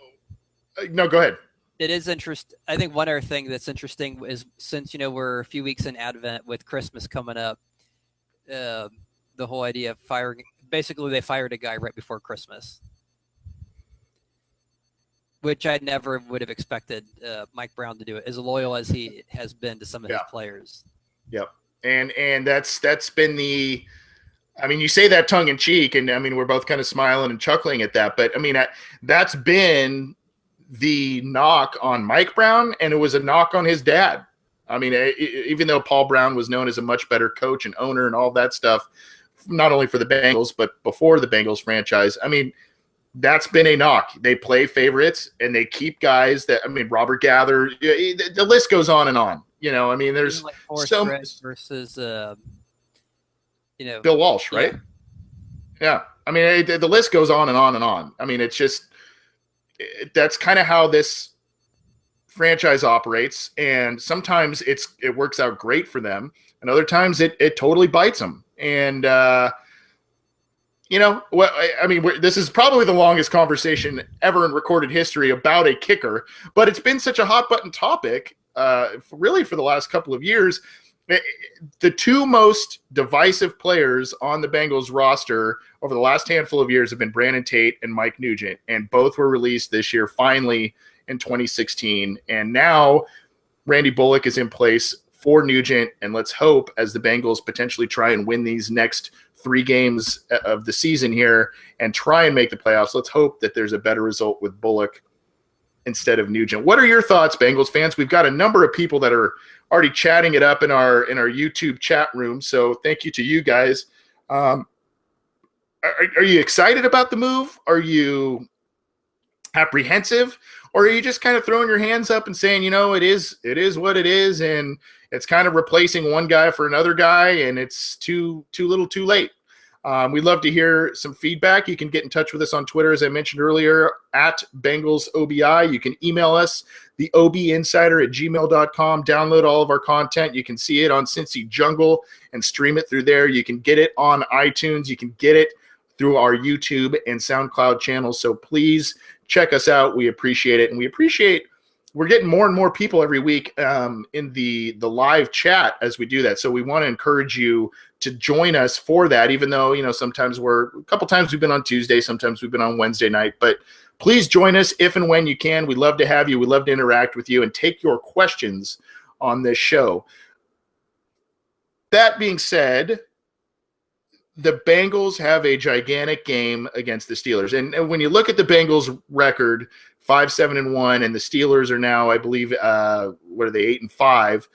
no, go ahead. It is interesting. I think one other thing that's interesting is since, we're a few weeks in Advent with Christmas coming up, the whole idea of firing, basically they fired a guy right before Christmas, which I never would have expected Mike Brown to do it, as loyal as he has been to some of his players. Yep. And that's been the, I mean, you say that tongue in cheek, and I mean, we're both kind of smiling and chuckling at that, but I mean, that's been the knock on Mike Brown, and it was a knock on his dad. I mean, even though Paul Brown was known as a much better coach and owner and all that stuff, not only for the Bengals, but before the Bengals franchise, I mean, that's been a knock. They play favorites and they keep guys that, I mean, Robert Gather, the list goes on and on. I mean, there's like versus, Bill Walsh, right? Yeah. I mean, the list goes on and on and on. I mean, it's just, that's kind of how this franchise operates, and sometimes it works out great for them, and other times it totally bites them. And I mean, this is probably the longest conversation ever in recorded history about a kicker, but it's been such a hot button topic, really for the last couple of years. The two most divisive players on the Bengals roster over the last handful of years have been Brandon Tate and Mike Nugent, and both were released this year, finally in 2016. And now Randy Bullock is in place for Nugent, and let's hope, as the Bengals potentially try and win these next 3 games of the season here and try and make the playoffs, let's hope that there's a better result with Bullock instead of Nugent. What are your thoughts, Bengals fans? We've got a number of people that are already chatting it up in our YouTube chat room, so thank you to you guys. Are you excited about the move? Are you apprehensive, or are you just kind of throwing your hands up and saying, it is what it is, and it's kind of replacing one guy for another guy, and it's too little, too late? We'd love to hear some feedback. You can get in touch with us on Twitter, as I mentioned earlier, at BengalsOBI. You can email us, theobinsider@gmail.com. Download all of our content. You can see it on Cincy Jungle and stream it through there. You can get it on iTunes. You can get it through our YouTube and SoundCloud channels. So please check us out. We appreciate it. And we appreciate we're getting more and more people every week in the live chat as we do that. So we want to encourage you to join us for that, even though, sometimes a couple times we've been on Tuesday, sometimes we've been on Wednesday night, but please join us if and when you can. We'd love to have you. We'd love to interact with you and take your questions on this show. That being said, the Bengals have a gigantic game against the Steelers. And when you look at the Bengals record, 5-7-1, and the Steelers are now, I believe, what are they, 8-5.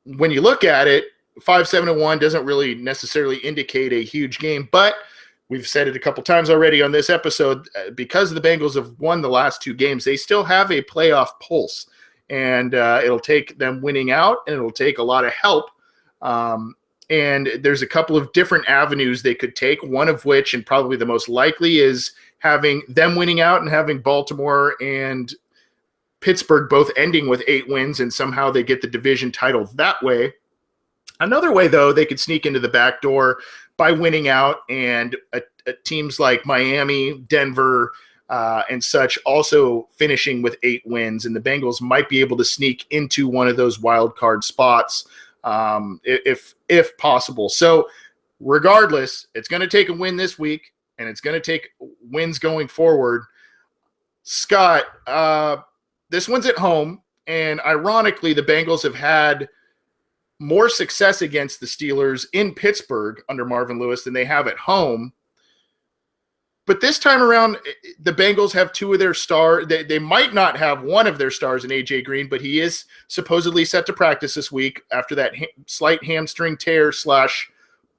When you look at it, 5-7-1 doesn't really necessarily indicate a huge game, but we've said it a couple times already on this episode, because the Bengals have won the last 2 games, they still have a playoff pulse, and it'll take them winning out, and it'll take a lot of help. And there's a couple of different avenues they could take, one of which, and probably the most likely, is having them winning out and having Baltimore and Pittsburgh both ending with 8 wins, and somehow they get the division title that way. Another way, though, they could sneak into the back door by winning out, and teams like Miami, Denver, and such also finishing with 8 wins, and the Bengals might be able to sneak into one of those wild card spots if possible. So regardless, it's going to take a win this week, and it's going to take wins going forward. Scott, this one's at home, and ironically, the Bengals have had more success against the Steelers in Pittsburgh under Marvin Lewis than they have at home. But this time around, the Bengals have 2 of their stars. They might not have one of their stars in A.J. Green, but he is supposedly set to practice this week after that slight hamstring tear /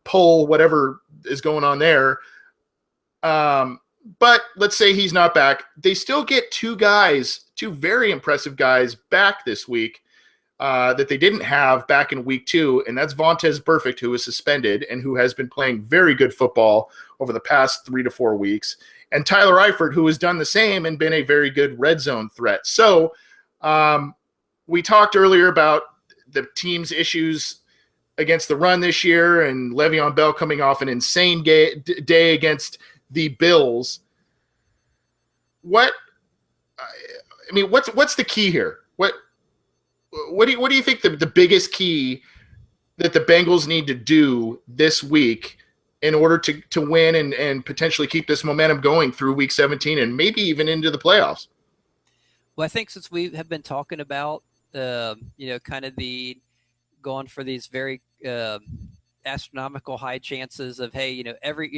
pull, whatever is going on there. But let's say he's not back. They still get two very impressive guys back this week that they didn't have back in week 2, and that's Vontez Burfict, who was suspended and who has been playing very good football over the past 3 to 4 weeks, and Tyler Eifert, who has done the same and been a very good red zone threat. So we talked earlier about the team's issues against the run this year and Le'Veon Bell coming off an insane day against the Bills. What's the key here? What do you think the biggest key that the Bengals need to do this week in order to win and potentially keep this momentum going through week 17 and maybe even into the playoffs? Well, I think since we have been talking about kind of the going for these very astronomical high chances of, hey,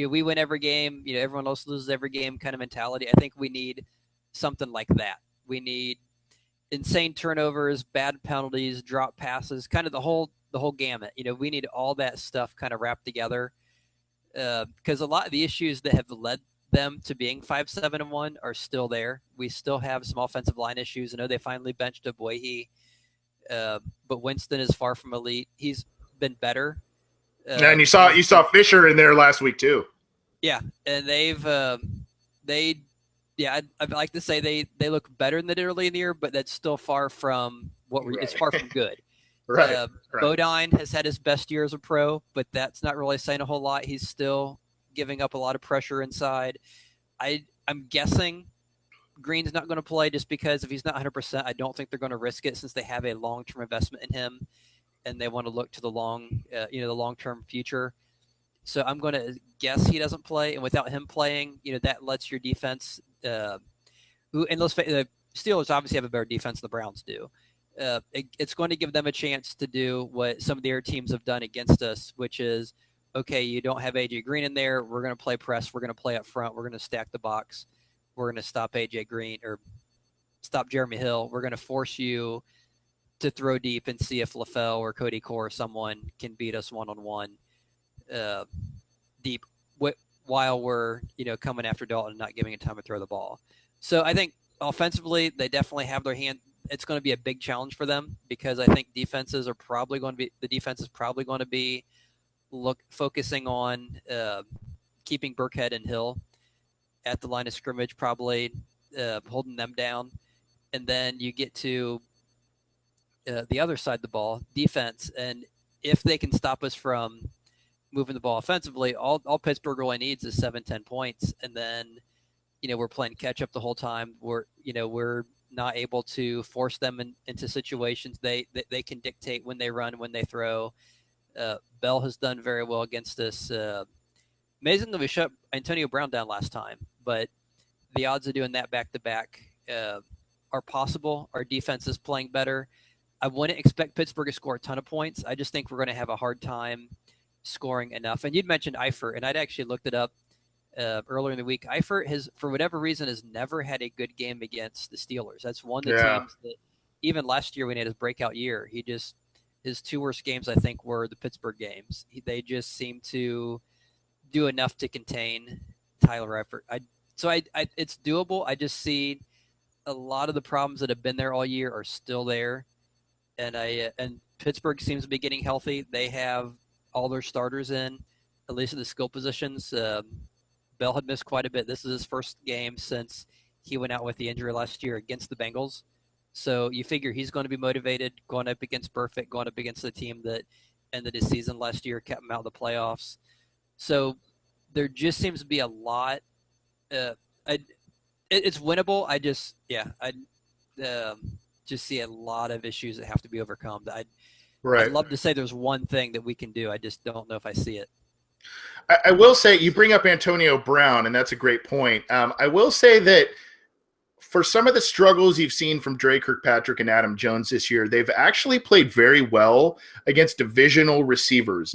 we win every game, everyone else loses every game kind of mentality. I think we need something like that. We need insane turnovers, bad penalties, drop passes, kind of the whole gamut. We need all that stuff kind of wrapped together because a lot of the issues that have led them to being 5-7-1 are still there. We still have some offensive line issues. I know they finally benched Aboihi, but Winston is far from elite. He's been better. And you saw Fisher in there last week too. Yeah, and I'd like to say they look better than they did early in the year, but that's still far from it's far from good. Right. Bodine has had his best year as a pro, but that's not really saying a whole lot. He's still giving up a lot of pressure inside. I'm guessing Green's not going to play just because if he's not 100%, I don't think they're going to risk it since they have a long-term investment in him and they want to look to the long-term future. So I'm going to guess he doesn't play, and without him playing, that lets your defense. The Steelers obviously have a better defense than the Browns do. It's going to give them a chance to do what some of the other teams have done against us, which is, okay, you don't have AJ Green in there. We're going to play press. We're going to play up front. We're going to stack the box. We're going to stop AJ Green or stop Jeremy Hill. We're going to force you to throw deep and see if LaFell or Cody Core or someone can beat us one-on-one deep while we're coming after Dalton and not giving him time to throw the ball. So I think offensively they definitely have their hand. It's going to be a big challenge for them because I think the defense is probably going to be focusing on keeping Burkhead and Hill at the line of scrimmage, probably holding them down, and then you get to the other side of the ball, defense, and if they can stop us from moving the ball offensively, all Pittsburgh really needs is 7-10 points, and then we're playing catch up the whole time. We're not able to force them into situations. They can dictate when they run, when they throw. Bell has done very well against us. Amazing that we shut Antonio Brown down last time, but the odds of doing that back to back are possible. Our defense is playing better. I wouldn't expect Pittsburgh to score a ton of points. I just think we're going to have a hard time scoring enough. And you'd mentioned Eifert, and I'd actually looked it up earlier in the week. Eifert has, for whatever reason, has never had a good game against the Steelers. That's one of the teams that even last year when he had his breakout year, his 2 worst games, I think, were the Pittsburgh games. They just seem to do enough to contain Tyler Eifert. It's doable. I just see a lot of the problems that have been there all year are still there. And Pittsburgh seems to be getting healthy. They have all their starters in, at least in the skill positions. Bell had missed quite a bit. This is his first game since he went out with the injury last year against the Bengals. So you figure he's going to be motivated going up against Burfict, going up against the team that ended his season last year, kept him out of the playoffs. So there just seems to be a lot. It's winnable. I just see a lot of issues that have to be overcome. I'd love to say there's one thing that we can do. I just don't know if I see it. I will say you bring up Antonio Brown, and that's a great point. I will say that for some of the struggles you've seen from Dre Kirkpatrick and Adam Jones this year, they've actually played very well against divisional receivers.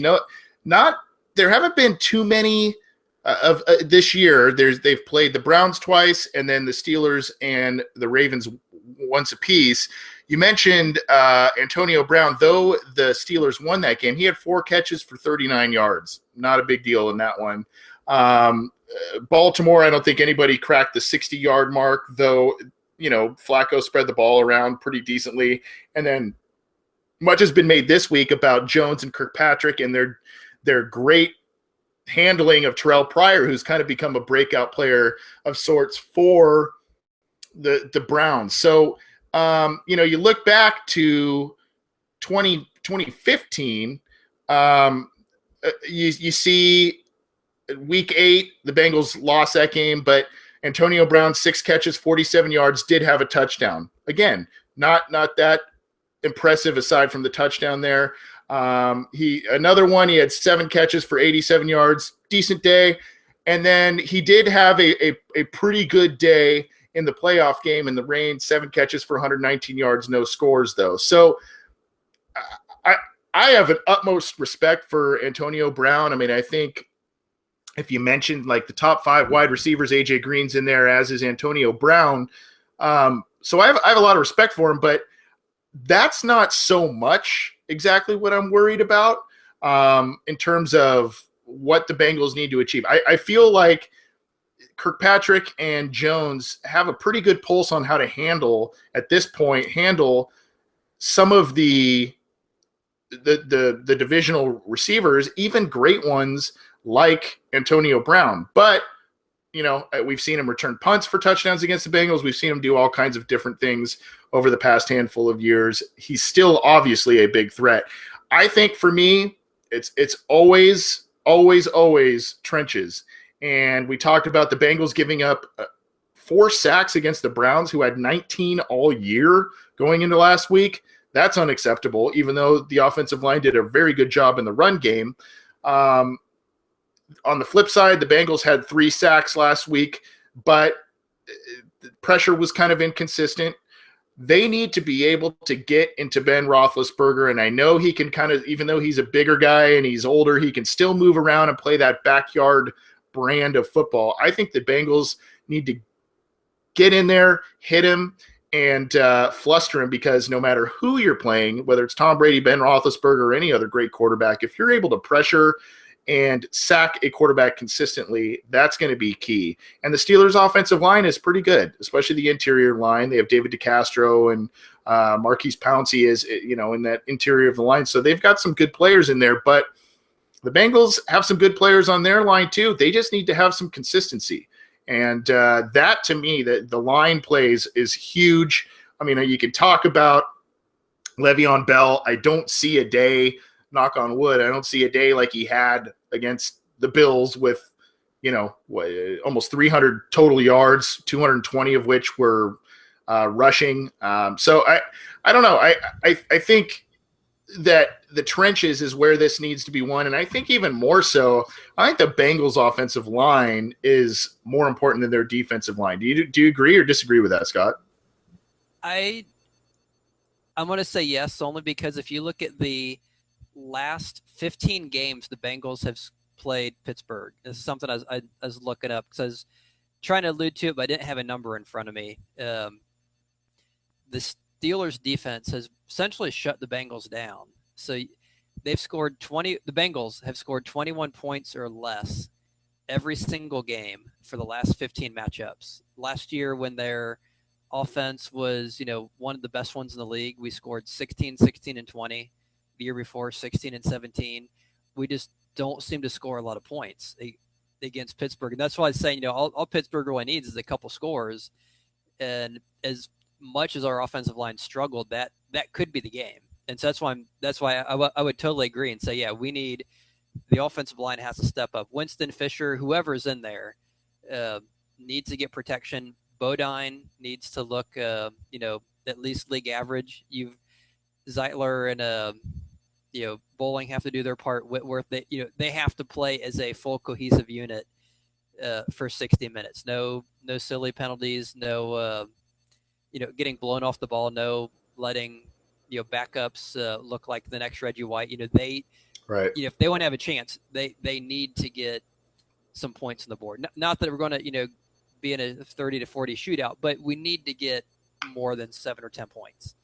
There haven't been too many of this year. They've played the Browns twice, and then the Steelers and the Ravens once apiece. You mentioned Antonio Brown. Though the Steelers won that game, he had 4 catches for 39 yards. Not a big deal in that one. Baltimore, I don't think anybody cracked the 60-yard mark, though, Flacco spread the ball around pretty decently. And then much has been made this week about Jones and Kirkpatrick and their great handling of Terrell Pryor, who's kind of become a breakout player of sorts for the Browns. So, you look back to 2015, you see week 8, the Bengals lost that game, but Antonio Brown, 6 catches, 47 yards, did have a touchdown. Again, not that impressive aside from the touchdown there. Another one, he had 7 catches for 87 yards, decent day. And then he did have a pretty good day in the playoff game in the rain, 7 catches for 119 yards, no scores though. So I have an utmost respect for Antonio Brown. I mean, I think if you mentioned like the top 5 wide receivers, AJ Green's in there, as is Antonio Brown. So I have a lot of respect for him, but that's not so much exactly what I'm worried about in terms of what the Bengals need to achieve. I feel like Kirkpatrick and Jones have a pretty good pulse on how to handle some of the divisional receivers, even great ones like Antonio Brown. But, we've seen him return punts for touchdowns against the Bengals. We've seen him do all kinds of different things over the past handful of years. He's still obviously a big threat. I think for me, it's always trenches. And we talked about the Bengals giving up 4 sacks against the Browns, who had 19 all year going into last week. That's unacceptable, even though the offensive line did a very good job in the run game. On the flip side, the Bengals had 3 sacks last week, but the pressure was kind of inconsistent. They need to be able to get into Ben Roethlisberger, and I know he can kind of, even though he's a bigger guy and he's older, he can still move around and play that backyard brand of football. I think the Bengals need to get in there, hit him, and fluster him, because no matter who you're playing, whether it's Tom Brady, Ben Roethlisberger, or any other great quarterback, if you're able to pressure and sack a quarterback consistently, that's going to be key. And the Steelers' offensive line is pretty good, especially the interior line. They have David DeCastro and Marquise Pouncey is, in that interior of the line. So they've got some good players in there, but the Bengals have some good players on their line too. They just need to have some consistency. And that, to me, the line plays is huge. I mean, you can talk about Le'Veon Bell. I don't see a day, knock on wood, I don't see a day like he had against the Bills with, almost 300 total yards, 220 of which were rushing. So I don't know. I think that the trenches is where this needs to be won. And I think even more so, I think the Bengals offensive line is more important than their defensive line. Do you agree or disagree with that, Scott? I'm going to say yes, only because if you look at the last 15 games the Bengals have played Pittsburgh, this is something I was looking up because I was trying to allude to it, but I didn't have a number in front of me. The Steelers defense has essentially shut the Bengals down. So they've scored 20. The Bengals have scored 21 points or less every single game for the last 15 matchups. Last year, when their offense was, one of the best ones in the league, we scored 16, 16, and 20. The year before, 16 and 17. We just don't seem to score a lot of points against Pittsburgh. And that's why I'm saying, all Pittsburgh really needs is a couple scores. And as much as our offensive line struggled, that could be the game. And so that's why I would totally agree and say, yeah, we need the offensive line has to step up. Winston, Fisher, whoever's in there needs to get protection. Bodine needs to look, at least league average. Zeitler and Bowling have to do their part. Whitworth, they have to play as a full cohesive unit for 60 minutes. No silly penalties. No, getting blown off the ball. No letting backups look like the next Reggie White. Right. If they want to have a chance, they need to get some points on the board. Not that we're going to be in a 30 to 40 shootout, but we need to get more than 7 or 10 points.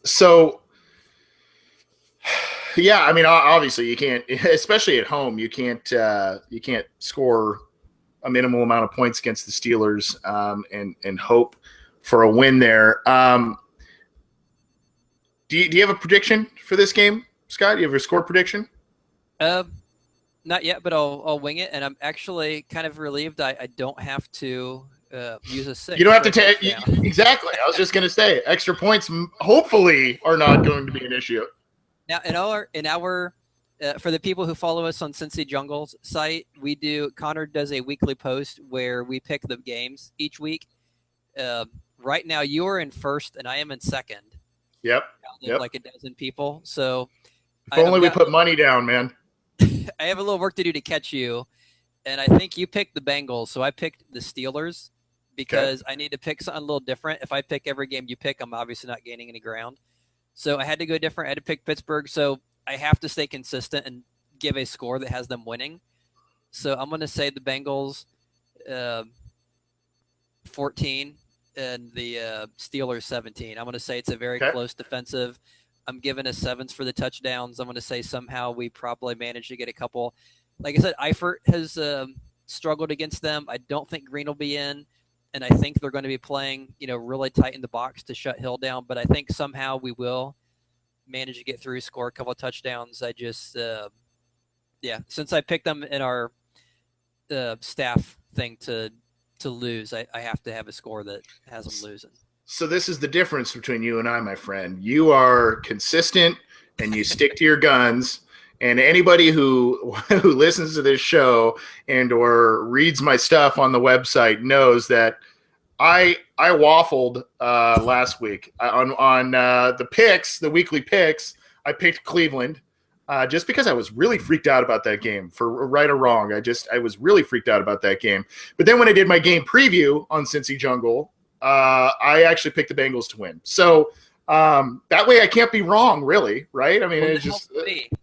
So Yeah, I mean, obviously you can't, especially at home, you can't score a minimal amount of points against the Steelers and hope for a win there. Do you have a prediction for this game, Scott? Do you have a score prediction? Not yet, but I'll wing it, and I'm actually kind of relieved I don't have to use a 6. You don't have to take exactly. I was just going to say extra points hopefully are not going to be an issue. Now, in our for the people who follow us on Cincy Jungle's site, Connor does a weekly post where we pick the games each week. Right now, you are in first, and I am in second. Yep. Like a dozen people. So if only we put money down, man. I have a little work to do to catch you, and I think you picked the Bengals, so I picked the Steelers because I need to pick something a little different. If I pick every game you pick, I'm obviously not gaining any ground. So I had to go different. I had to pick Pittsburgh. So I have to stay consistent and give a score that has them winning. So I'm going to say the Bengals 14 and the Steelers 17. I'm going to say it's a very close defensive. I'm giving us 7s for the touchdowns. I'm going to say somehow we probably manage to get a couple. Like I said, Eifert has struggled against them. I don't think Green will be in. And I think they're going to be playing, really tight in the box to shut Hill down. But I think somehow we will manage to get through, score a couple of touchdowns. I just, since I picked them in our staff thing to lose, I have to have a score that has them losing. So this is the difference between you and I, my friend. You are consistent and you stick to your guns. And anybody who listens to this show and or reads my stuff on the website knows that I waffled last week on the picks, the weekly picks. I picked Cleveland just because I was really freaked out about that game, for right or wrong. I was really freaked out about that game. But then when I did my game preview on Cincy Jungle, I actually picked the Bengals to win. So that way I can't be wrong, really, right? I mean, it's just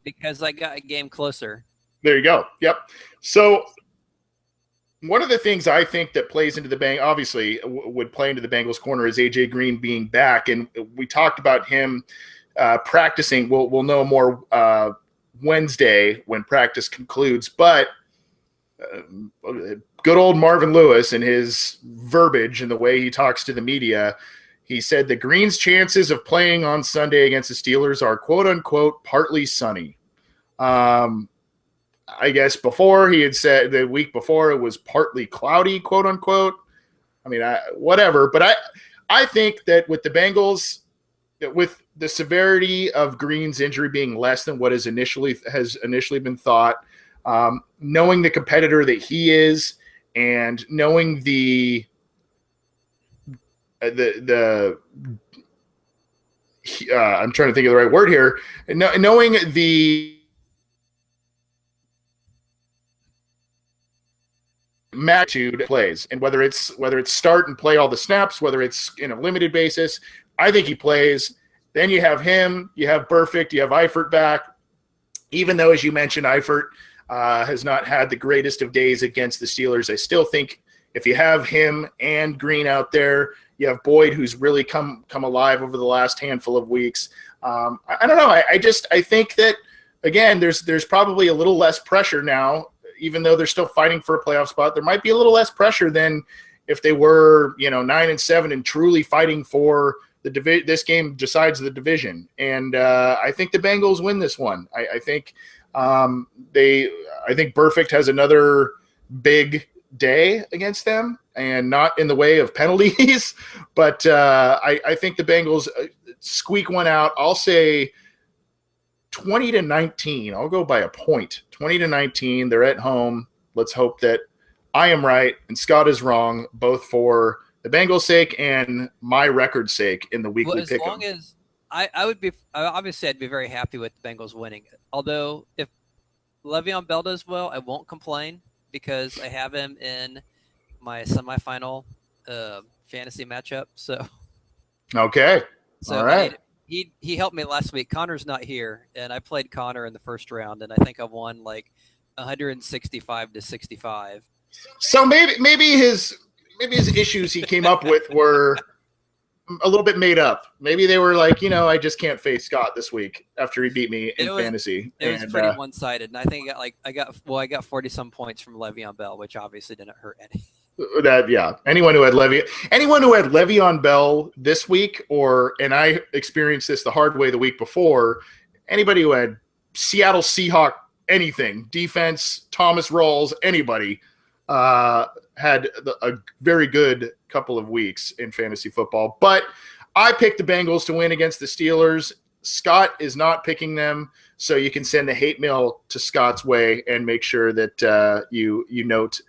because I got a game closer. There you go. Yep. So one of the things I think that plays into the obviously would play into the Bengals' corner is AJ Green being back, and we talked about him practicing. We'll know more Wednesday when practice concludes, but good old Marvin Lewis and his verbiage and the way he talks to the media, he said that Green's chances of playing on Sunday against the Steelers are quote unquote partly sunny. I guess before he had said the week before it was partly cloudy, quote unquote. I mean, whatever. But I think that with the Bengals, with the severity of Green's injury being less than what has initially been thought, knowing the competitor that he is, and knowing I'm trying to think of the right word here, knowing the magnitude plays, and whether it's start and play all the snaps, whether it's in a limited basis, I think he plays. Then you have him, you have Burfict, you have Eifert back. Even though, as you mentioned, Eifert has not had the greatest of days against the Steelers, I still think if you have him and Green out there, you have Boyd, who's really come alive over the last handful of weeks. I don't know. I think that, again, there's probably a little less pressure now, even though they're still fighting for a playoff spot. There might be a little less pressure than if they were, 9-7 and truly fighting for the division. This game decides the division, and I think the Bengals win this one. I think Burfict has another big day against them, and not in the way of penalties, but I think the Bengals squeak one out. I'll say 20-19. I'll go by a point. 20-19. They're at home. Let's hope that I am right and Scott is wrong, both for the Bengals' sake and my record's sake in the weekly pick. As long as I'd be very happy with the Bengals winning. Although if Le'Veon Bell does well, I won't complain because I have him in my semifinal fantasy matchup. So okay, all right. He helped me last week. Connor's not here, and I played Connor in the first round, and I think I won like 165-65. So maybe his issues he came up with were a little bit made up. Maybe they were like, I just can't face Scott this week after he beat me in fantasy. It was pretty one-sided, and I think I got 40 some points from Le'Veon Bell, which obviously didn't hurt any. Anyone who had Le'Veon Bell this week, and I experienced this the hard way the week before. Anybody who had Seattle Seahawk anything defense, Thomas Rawls, anybody had a very good couple of weeks in fantasy football. But I picked the Bengals to win against the Steelers. Scott is not picking them, so you can send a hate mail to Scott's way and make sure that you note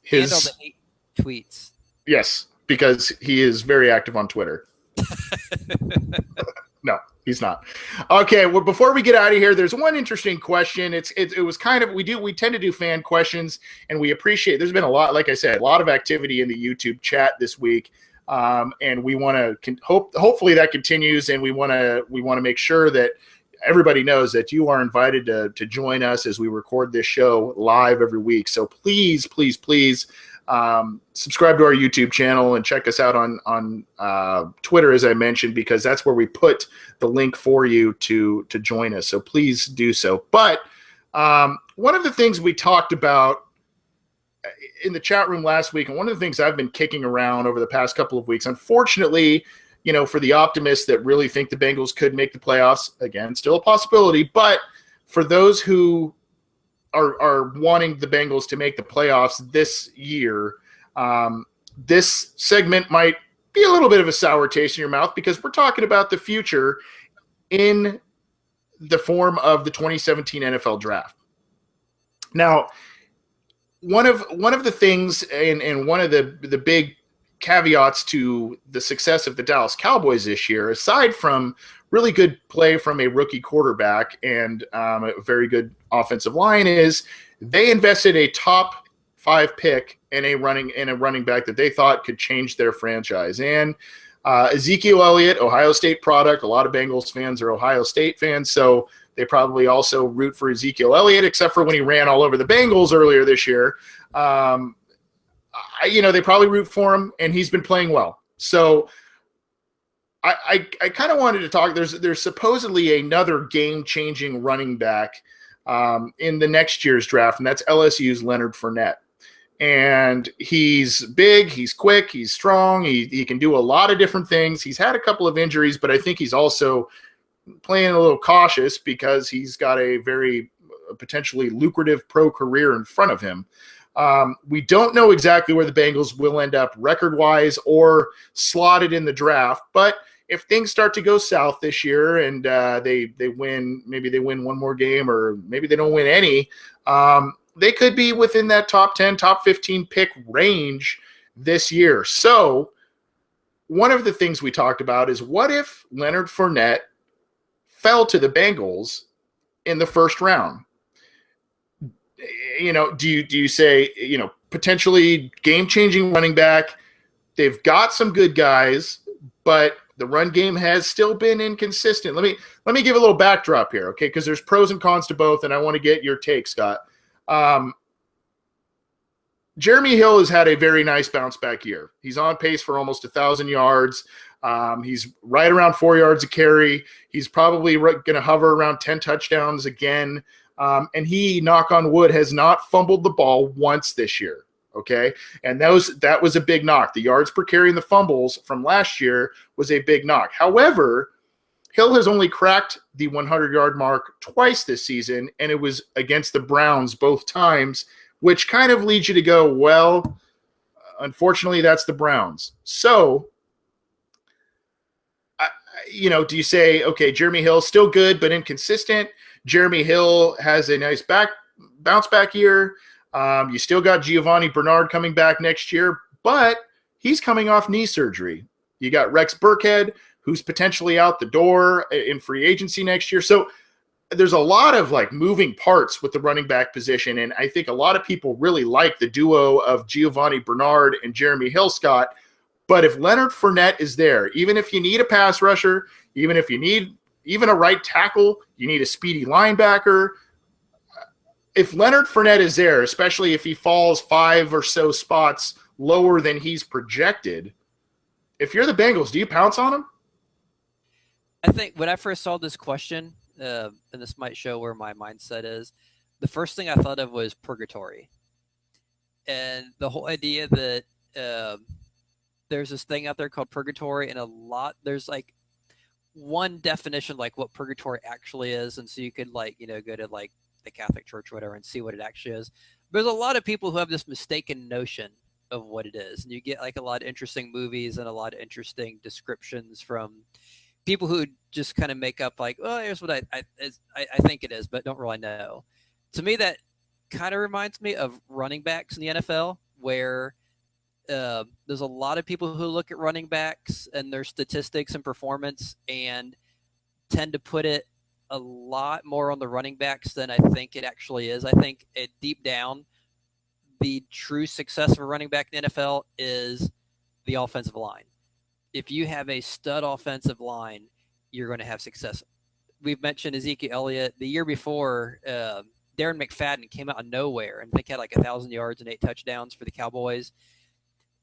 his and all the hate tweets. Yes, because he is very active on Twitter. No, he's not. Okay, well, before we get out of here, there's one interesting question. It was kind of we tend to do fan questions, and we appreciate. There's been a lot, like I said, a lot of activity in the YouTube chat this week, and we want to hopefully that continues, and we want to make sure that everybody knows that you are invited to join us as we record this show live every week. So please, please, please. Subscribe to our YouTube channel and check us out on Twitter, as I mentioned, because that's where we put the link for you to join us. So please do so. But one of the things we talked about in the chat room last week, and one of the things I've been kicking around over the past couple of weeks, unfortunately, for the optimists that really think the Bengals could make the playoffs, again, still a possibility, but for those who are wanting the Bengals to make the playoffs this year, this segment might be a little bit of a sour taste in your mouth because we're talking about the future in the form of the 2017 NFL Draft. Now, one of the things and one of the big caveats to the success of the Dallas Cowboys this year, aside from really good play from a rookie quarterback and a very good offensive line, is they invested a top 5 pick in a running back that they thought could change their franchise. And Ezekiel Elliott, Ohio State product. A lot of Bengals fans are Ohio State fans, so they probably also root for Ezekiel Elliott, except for when he ran all over the Bengals earlier this year. They probably root for him, and he's been playing well. So I kind of wanted to talk. There's supposedly another game-changing running back in the next year's draft, and that's LSU's Leonard Fournette. And he's big, he's quick, he's strong, he can do a lot of different things. He's had a couple of injuries, but I think he's also playing a little cautious because he's got a very potentially lucrative pro career in front of him. We don't know exactly where the Bengals will end up record-wise or slotted in the draft, but if things start to go south this year and they win, maybe they win one more game or maybe they don't win any, they could be within that top 10, top 15 pick range this year. So one of the things we talked about is what if Leonard Fournette fell to the Bengals in the first round? Do you say, potentially game-changing running back? They've got some good guys, but the run game has still been inconsistent. Let me give a little backdrop here, okay? Because there's pros and cons to both, and I want to get your take, Scott. Jeremy Hill has had a very nice bounce-back year. He's on pace for almost 1,000 yards. He's right around 4 yards a carry. He's probably going to hover around 10 touchdowns again. And he, knock on wood, has not fumbled the ball once this year. Okay. And that was a big knock. The yards per carry and the fumbles from last year was a big knock. However, Hill has only cracked the 100-yard mark twice this season, and it was against the Browns both times, which kind of leads you to go, well, unfortunately, that's the Browns. So, do you say, okay, Jeremy Hill still good but inconsistent? Jeremy Hill has a nice bounce back year. You still got Giovanni Bernard coming back next year, but he's coming off knee surgery. You got Rex Burkhead, who's potentially out the door in free agency next year. So there's a lot of moving parts with the running back position, and I think a lot of people really like the duo of Giovanni Bernard and Jeremy Hill, Scott. But if Leonard Fournette is there, even if you need a pass rusher, even if you need even a right tackle, you need a speedy linebacker. If Leonard Fournette is there, especially if he falls 5 or so spots lower than he's projected, If you're the Bengals, do you pounce on him? I think when I first saw this question, and this might show where my mindset is, the first thing I thought of was purgatory. And the whole idea that there's this thing out there called purgatory, and there's like one definition, like what purgatory actually is. And so you could like, go to like the Catholic Church or whatever and see what it actually is. There's a lot of people who have this mistaken notion of what it is. And you get like a lot of interesting movies and a lot of interesting descriptions from people who just kind of make up like, oh, here's what I think it is, but don't really know. To me, that kind of reminds me of running backs in the NFL, where there's a lot of people who look at running backs and their statistics and performance and tend to put it a lot more on the running backs than I think it actually is. I think deep down, the true success of a running back in the NFL is the offensive line. If you have a stud offensive line, you're going to have success. We've mentioned Ezekiel Elliott. The year before, Darren McFadden came out of nowhere and I think had like 1,000 yards and 8 touchdowns for the Cowboys.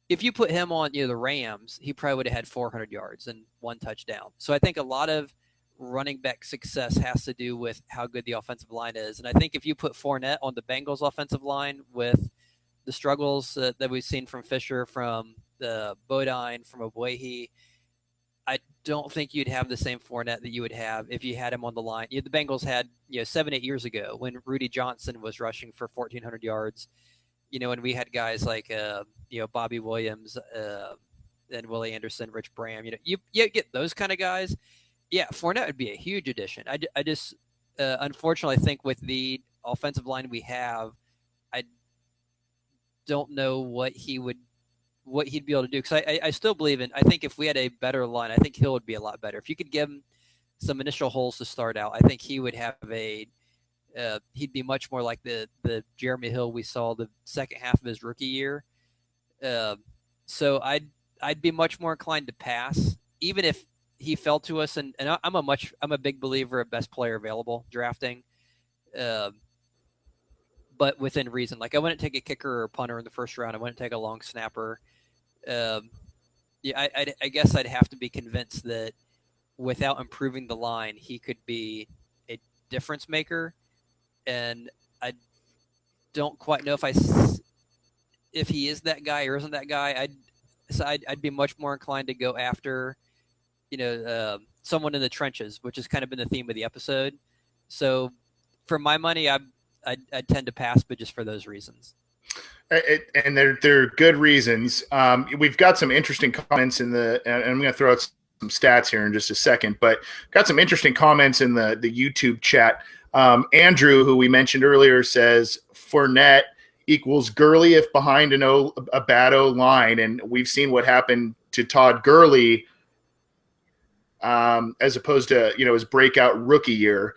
If you put him on the Rams, he probably would have had 400 yards and 1 touchdown. So I think a lot of running back success has to do with how good the offensive line is. And I think if you put Fournette on the Bengals offensive line with the struggles that we've seen from Fisher, from Bodine, from Obuehi, I don't think you'd have the same Fournette that you would have if you had him on the line. The Bengals had 7-8 years ago when Rudy Johnson was rushing for 1,400 yards. And we had guys like Bobby Williams and Willie Anderson, Rich Bram. You get those kind of guys. Yeah, Fournette would be a huge addition. I just unfortunately think with the offensive line we have, I don't know what he'd be able to do, because I still believe in. I think if we had a better line, I think Hill would be a lot better. If you could give him some initial holes to start out, I think he would have he'd be much more like the Jeremy Hill we saw the second half of his rookie year. So I'd be much more inclined to pass, even if he fell to us. And I'm a big believer of best player available drafting, but within reason. Like I wouldn't take a kicker or a punter in the first round. I wouldn't take a long snapper. I guess I'd have to be convinced that without improving the line, he could be a difference maker. And I don't quite know if he is that guy or isn't that guy. I'd be much more inclined to go after, someone in the trenches, which has kind of been the theme of the episode. So for my money, I'd tend to pass, but just for those reasons. And they're good reasons. We've got some interesting comments and I'm going to throw out some stats here in just a second, but got some interesting comments in the YouTube chat. Andrew, who we mentioned earlier, says Fournette equals Gurley if behind a bad O line, and we've seen what happened to Todd Gurley as opposed to his breakout rookie year.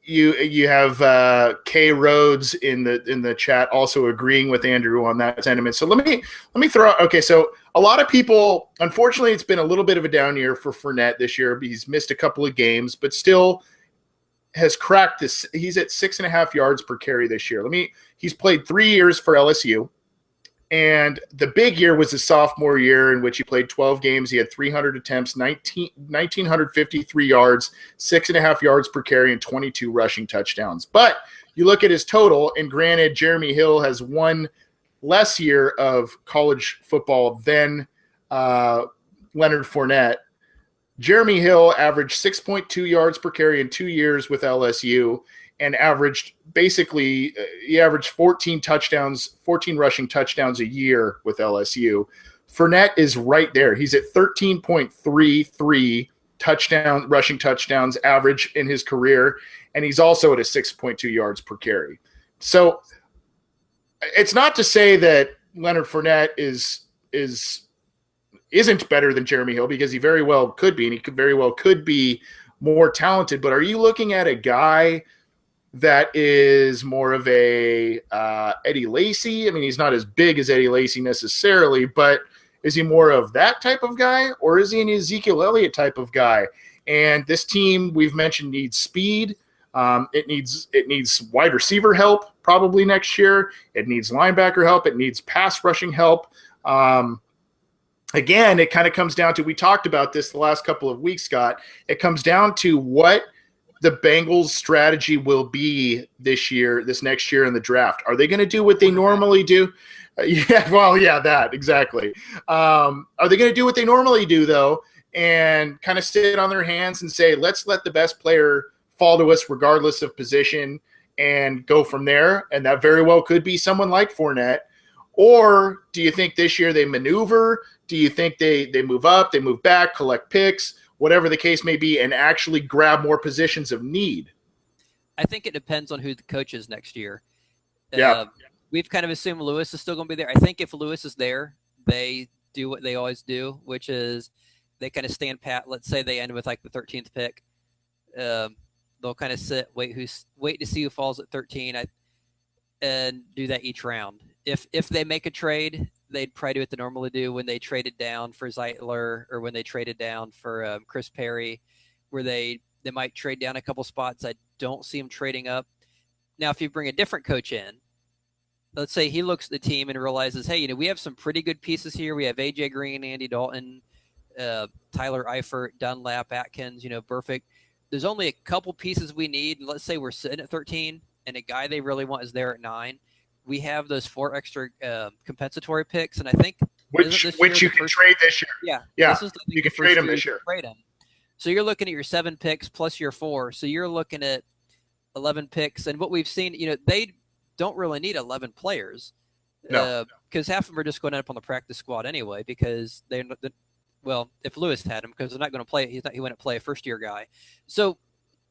You have K Rhodes in the chat also agreeing with Andrew on that sentiment. So let me throw out. Okay, so a lot of people, unfortunately, it's been a little bit of a down year for Fournette this year. He's missed a couple of games, but still has cracked this. He's at 6.5 yards per carry this year. He's played 3 years for LSU. And the big year was his sophomore year, in which he played 12 games. He had 300 attempts, 1,953 yards, 6.5 yards per carry, and 22 rushing touchdowns. But you look at his total, and granted, Jeremy Hill has one less year of college football than Leonard Fournette. Jeremy Hill averaged 6.2 yards per carry in 2 years with LSU, and he averaged 14 rushing touchdowns a year with LSU. Fournette is right there. He's at 13.33 rushing touchdowns average in his career, and he's also at a 6.2 yards per carry. So it's not to say that Leonard Fournette isn't better than Jeremy Hill, because he very well could be, and he could be more talented. But are you looking at a guy that is more of a Eddie Lacy? I mean, he's not as big as Eddie Lacy necessarily, but is he more of that type of guy, or is he an Ezekiel Elliott type of guy? And this team, we've mentioned, needs speed. It needs wide receiver help probably next year. It needs linebacker help. It needs pass rushing help. again, it kind of comes down to, we talked about this the last couple of weeks, Scott. It comes down to what the Bengals' strategy will be this next year in the draft. Are they going to do what they normally do? Yeah, well, yeah, that exactly. Are they going to do what they normally do, though, and kind of sit on their hands and say, let's let the best player fall to us regardless of position and go from there? And that very well could be someone like Fournette. Or do you think this year they maneuver? Do you think they move up, they move back, collect picks, whatever the case may be, and actually grab more positions of need? I think it depends on who the coach is next year. Yeah. We've kind of assumed Lewis is still going to be there. I think if Lewis is there, they do what they always do, which is they kind of stand pat. Let's say they end with like the 13th pick. They'll kind of sit, wait to see who falls at 13, and do that each round. If they make a trade, they'd probably do what they normally do when they traded down for Zeitler or when they traded down for Chris Perry, where they might trade down a couple spots. I don't see them trading up. Now, if you bring a different coach in, let's say he looks at the team and realizes, hey, we have some pretty good pieces here. We have A.J. Green, Andy Dalton, Tyler Eifert, Dunlap, Atkins, Burfict. There's only a couple pieces we need. And let's say we're sitting at 13 and a guy they really want is there at 9. We have those 4 extra compensatory picks, and I think which you can trade this year. Yeah. You can trade them this year. Trade them. So you're looking at your 7 picks plus your 4. So you're looking at 11 picks, and what we've seen, they don't really need 11 players, because half of them are just going to end up on the practice squad anyway. Because if Lewis had him, because they're not going to play. He wouldn't play a first-year guy. So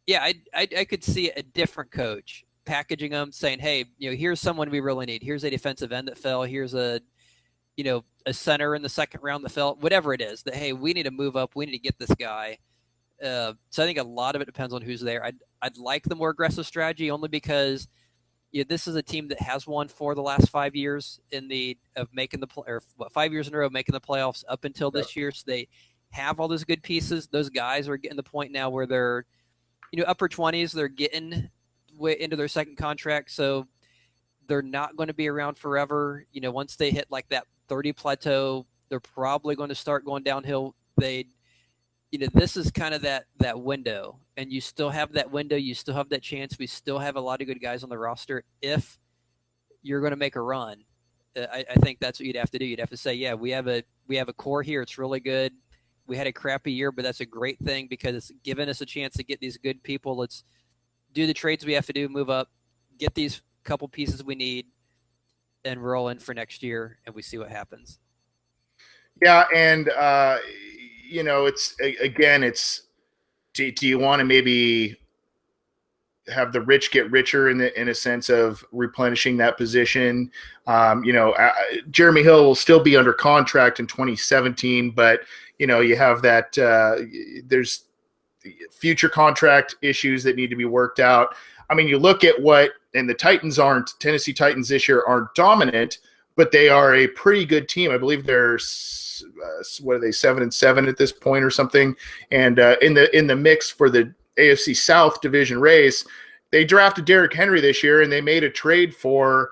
yeah, I could see a different coach packaging them, saying, hey, here's someone we really need. Here's a defensive end that fell. Here's a center in the second round that fell. Whatever it is, that, hey, we need to move up. We need to get this guy. So I think a lot of it depends on who's there. I'd like the more aggressive strategy, only because this is a team that has won for the last 5 years of making 5 years in a row making the playoffs up until this year. So they have all those good pieces. Those guys are getting to the point now where they're upper 20s. They're getting into their second contract, so they're not going to be around forever. Once they hit like that 30 plateau, they're probably going to start going downhill. This is kind of that window, and you still have that window. You still have that chance. We still have a lot of good guys on the roster. If you're going to make a run, I think that's what you'd have to do. You'd have to say, yeah, we have a core here. It's really good. We had a crappy year, but that's a great thing because it's given us a chance to get these good people. Let's do the trades we have to do, move up, get these couple pieces we need, and roll in for next year, and we see what happens. Yeah, and it's do you want to maybe have the rich get richer in a sense of replenishing that position? Jeremy Hill will still be under contract in 2017, but you have that there's future contract issues that need to be worked out. I mean, you look at and the Tennessee Titans this year aren't dominant, but they are a pretty good team. I believe they're 7-7 at this point or something. And in the mix for the AFC South division race, they drafted Derrick Henry this year, and they made a trade for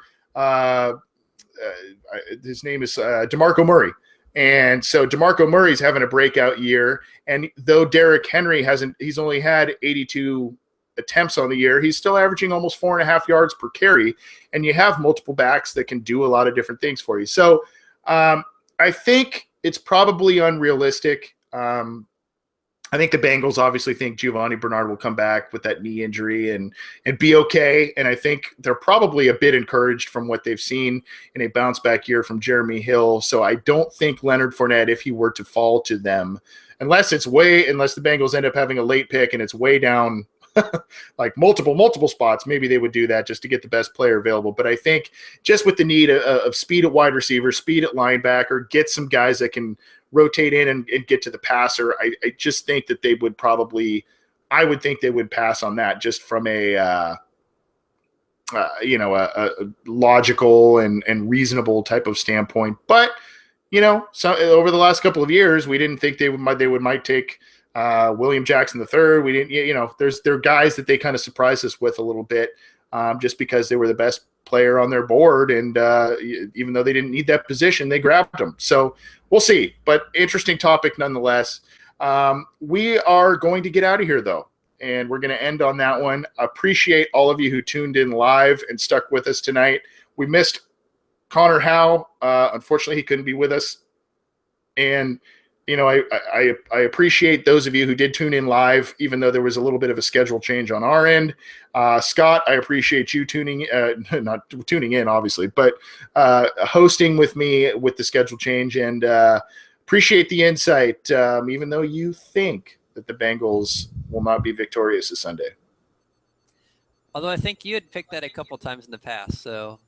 his name is DeMarco Murray. And so DeMarco Murray's having a breakout year. And though Derrick Henry he's only had 82 attempts on the year, he's still averaging almost 4.5 yards per carry. And you have multiple backs that can do a lot of different things for you. So I think it's probably unrealistic. I think the Bengals obviously think Giovanni Bernard will come back with that knee injury and be okay. And I think they're probably a bit encouraged from what they've seen in a bounce back year from Jeremy Hill. So I don't think Leonard Fournette, if he were to fall to them, unless the Bengals end up having a late pick and it's way down like multiple spots, maybe they would do that just to get the best player available. But I think just with the need of speed at wide receiver, speed at linebacker, get some guys that can rotate in and get to the passer, I just think that they would I would think they would pass on that just from a logical and reasonable type of standpoint. But so over the last couple of years, we didn't think they might take William Jackson III. We didn't, there are guys that they kind of surprised us with a little bit. just because they were the best player on their board. And even though they didn't need that position, they grabbed him. So we'll see. But interesting topic nonetheless. We are going to get out of here, though, and we're going to end on that one. Appreciate all of you who tuned in live and stuck with us tonight. We missed Connor Howe. Unfortunately, he couldn't be with us. And, you know, I appreciate those of you who did tune in live, even though there was a little bit of a schedule change on our end. Scott, I appreciate you not tuning in, obviously, but hosting with me with the schedule change, and appreciate the insight, even though you think that the Bengals will not be victorious this Sunday. Although I think you had picked that a couple times in the past, so.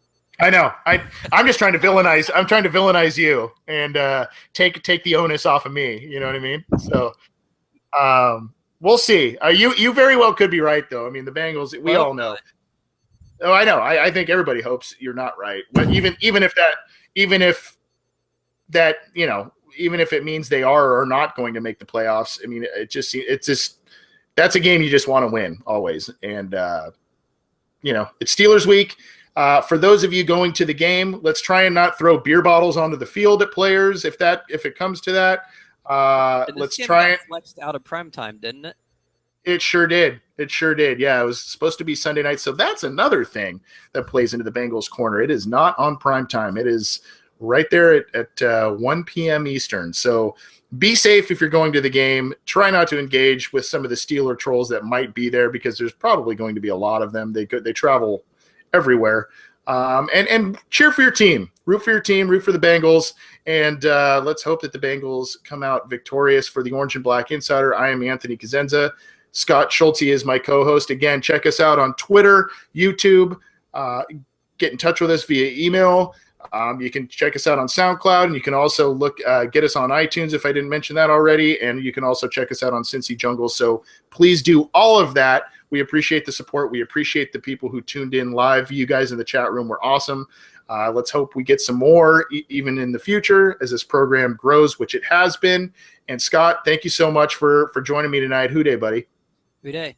I know. I'm just trying to villainize. I'm trying to villainize you and take the onus off of me. You know what I mean? So we'll see. You very well could be right, though. I mean, the Bengals. We all know. Oh, I know. I think everybody hopes you're not right. But even if that you know, even if it means they are or are not going to make the playoffs, I mean, it's just that's a game you just want to win always. And you know, it's Steelers week. For those of you going to the game, let's try and not throw beer bottles onto the field at players if it comes to that. Let's try it. Flexed out of prime time, didn't it? It sure did. Yeah, it was supposed to be Sunday night, so that's another thing that plays into the Bengals' corner. It is not on prime time. It is right there at 1 p.m. Eastern. So be safe if you're going to the game. Try not to engage with some of the Steeler trolls that might be there, because there's probably going to be a lot of them. They travel everywhere. And cheer for your team. Root for your team. Root for the Bengals. And let's hope that the Bengals come out victorious. For the Orange and Black Insider, I am Anthony Cosenza. Scott Schulte is my co-host. Again, check us out on Twitter, YouTube. Get in touch with us via email. You can check us out on SoundCloud, and you can also get us on iTunes if I didn't mention that already. And you can also check us out on Cincy Jungle. So please do all of that. We appreciate the support. We appreciate the people who tuned in live. You guys in the chat room were awesome. Let's hope we get some more even in the future as this program grows, which it has been. And Scott, thank you so much for joining me tonight. Who day, buddy? Who day.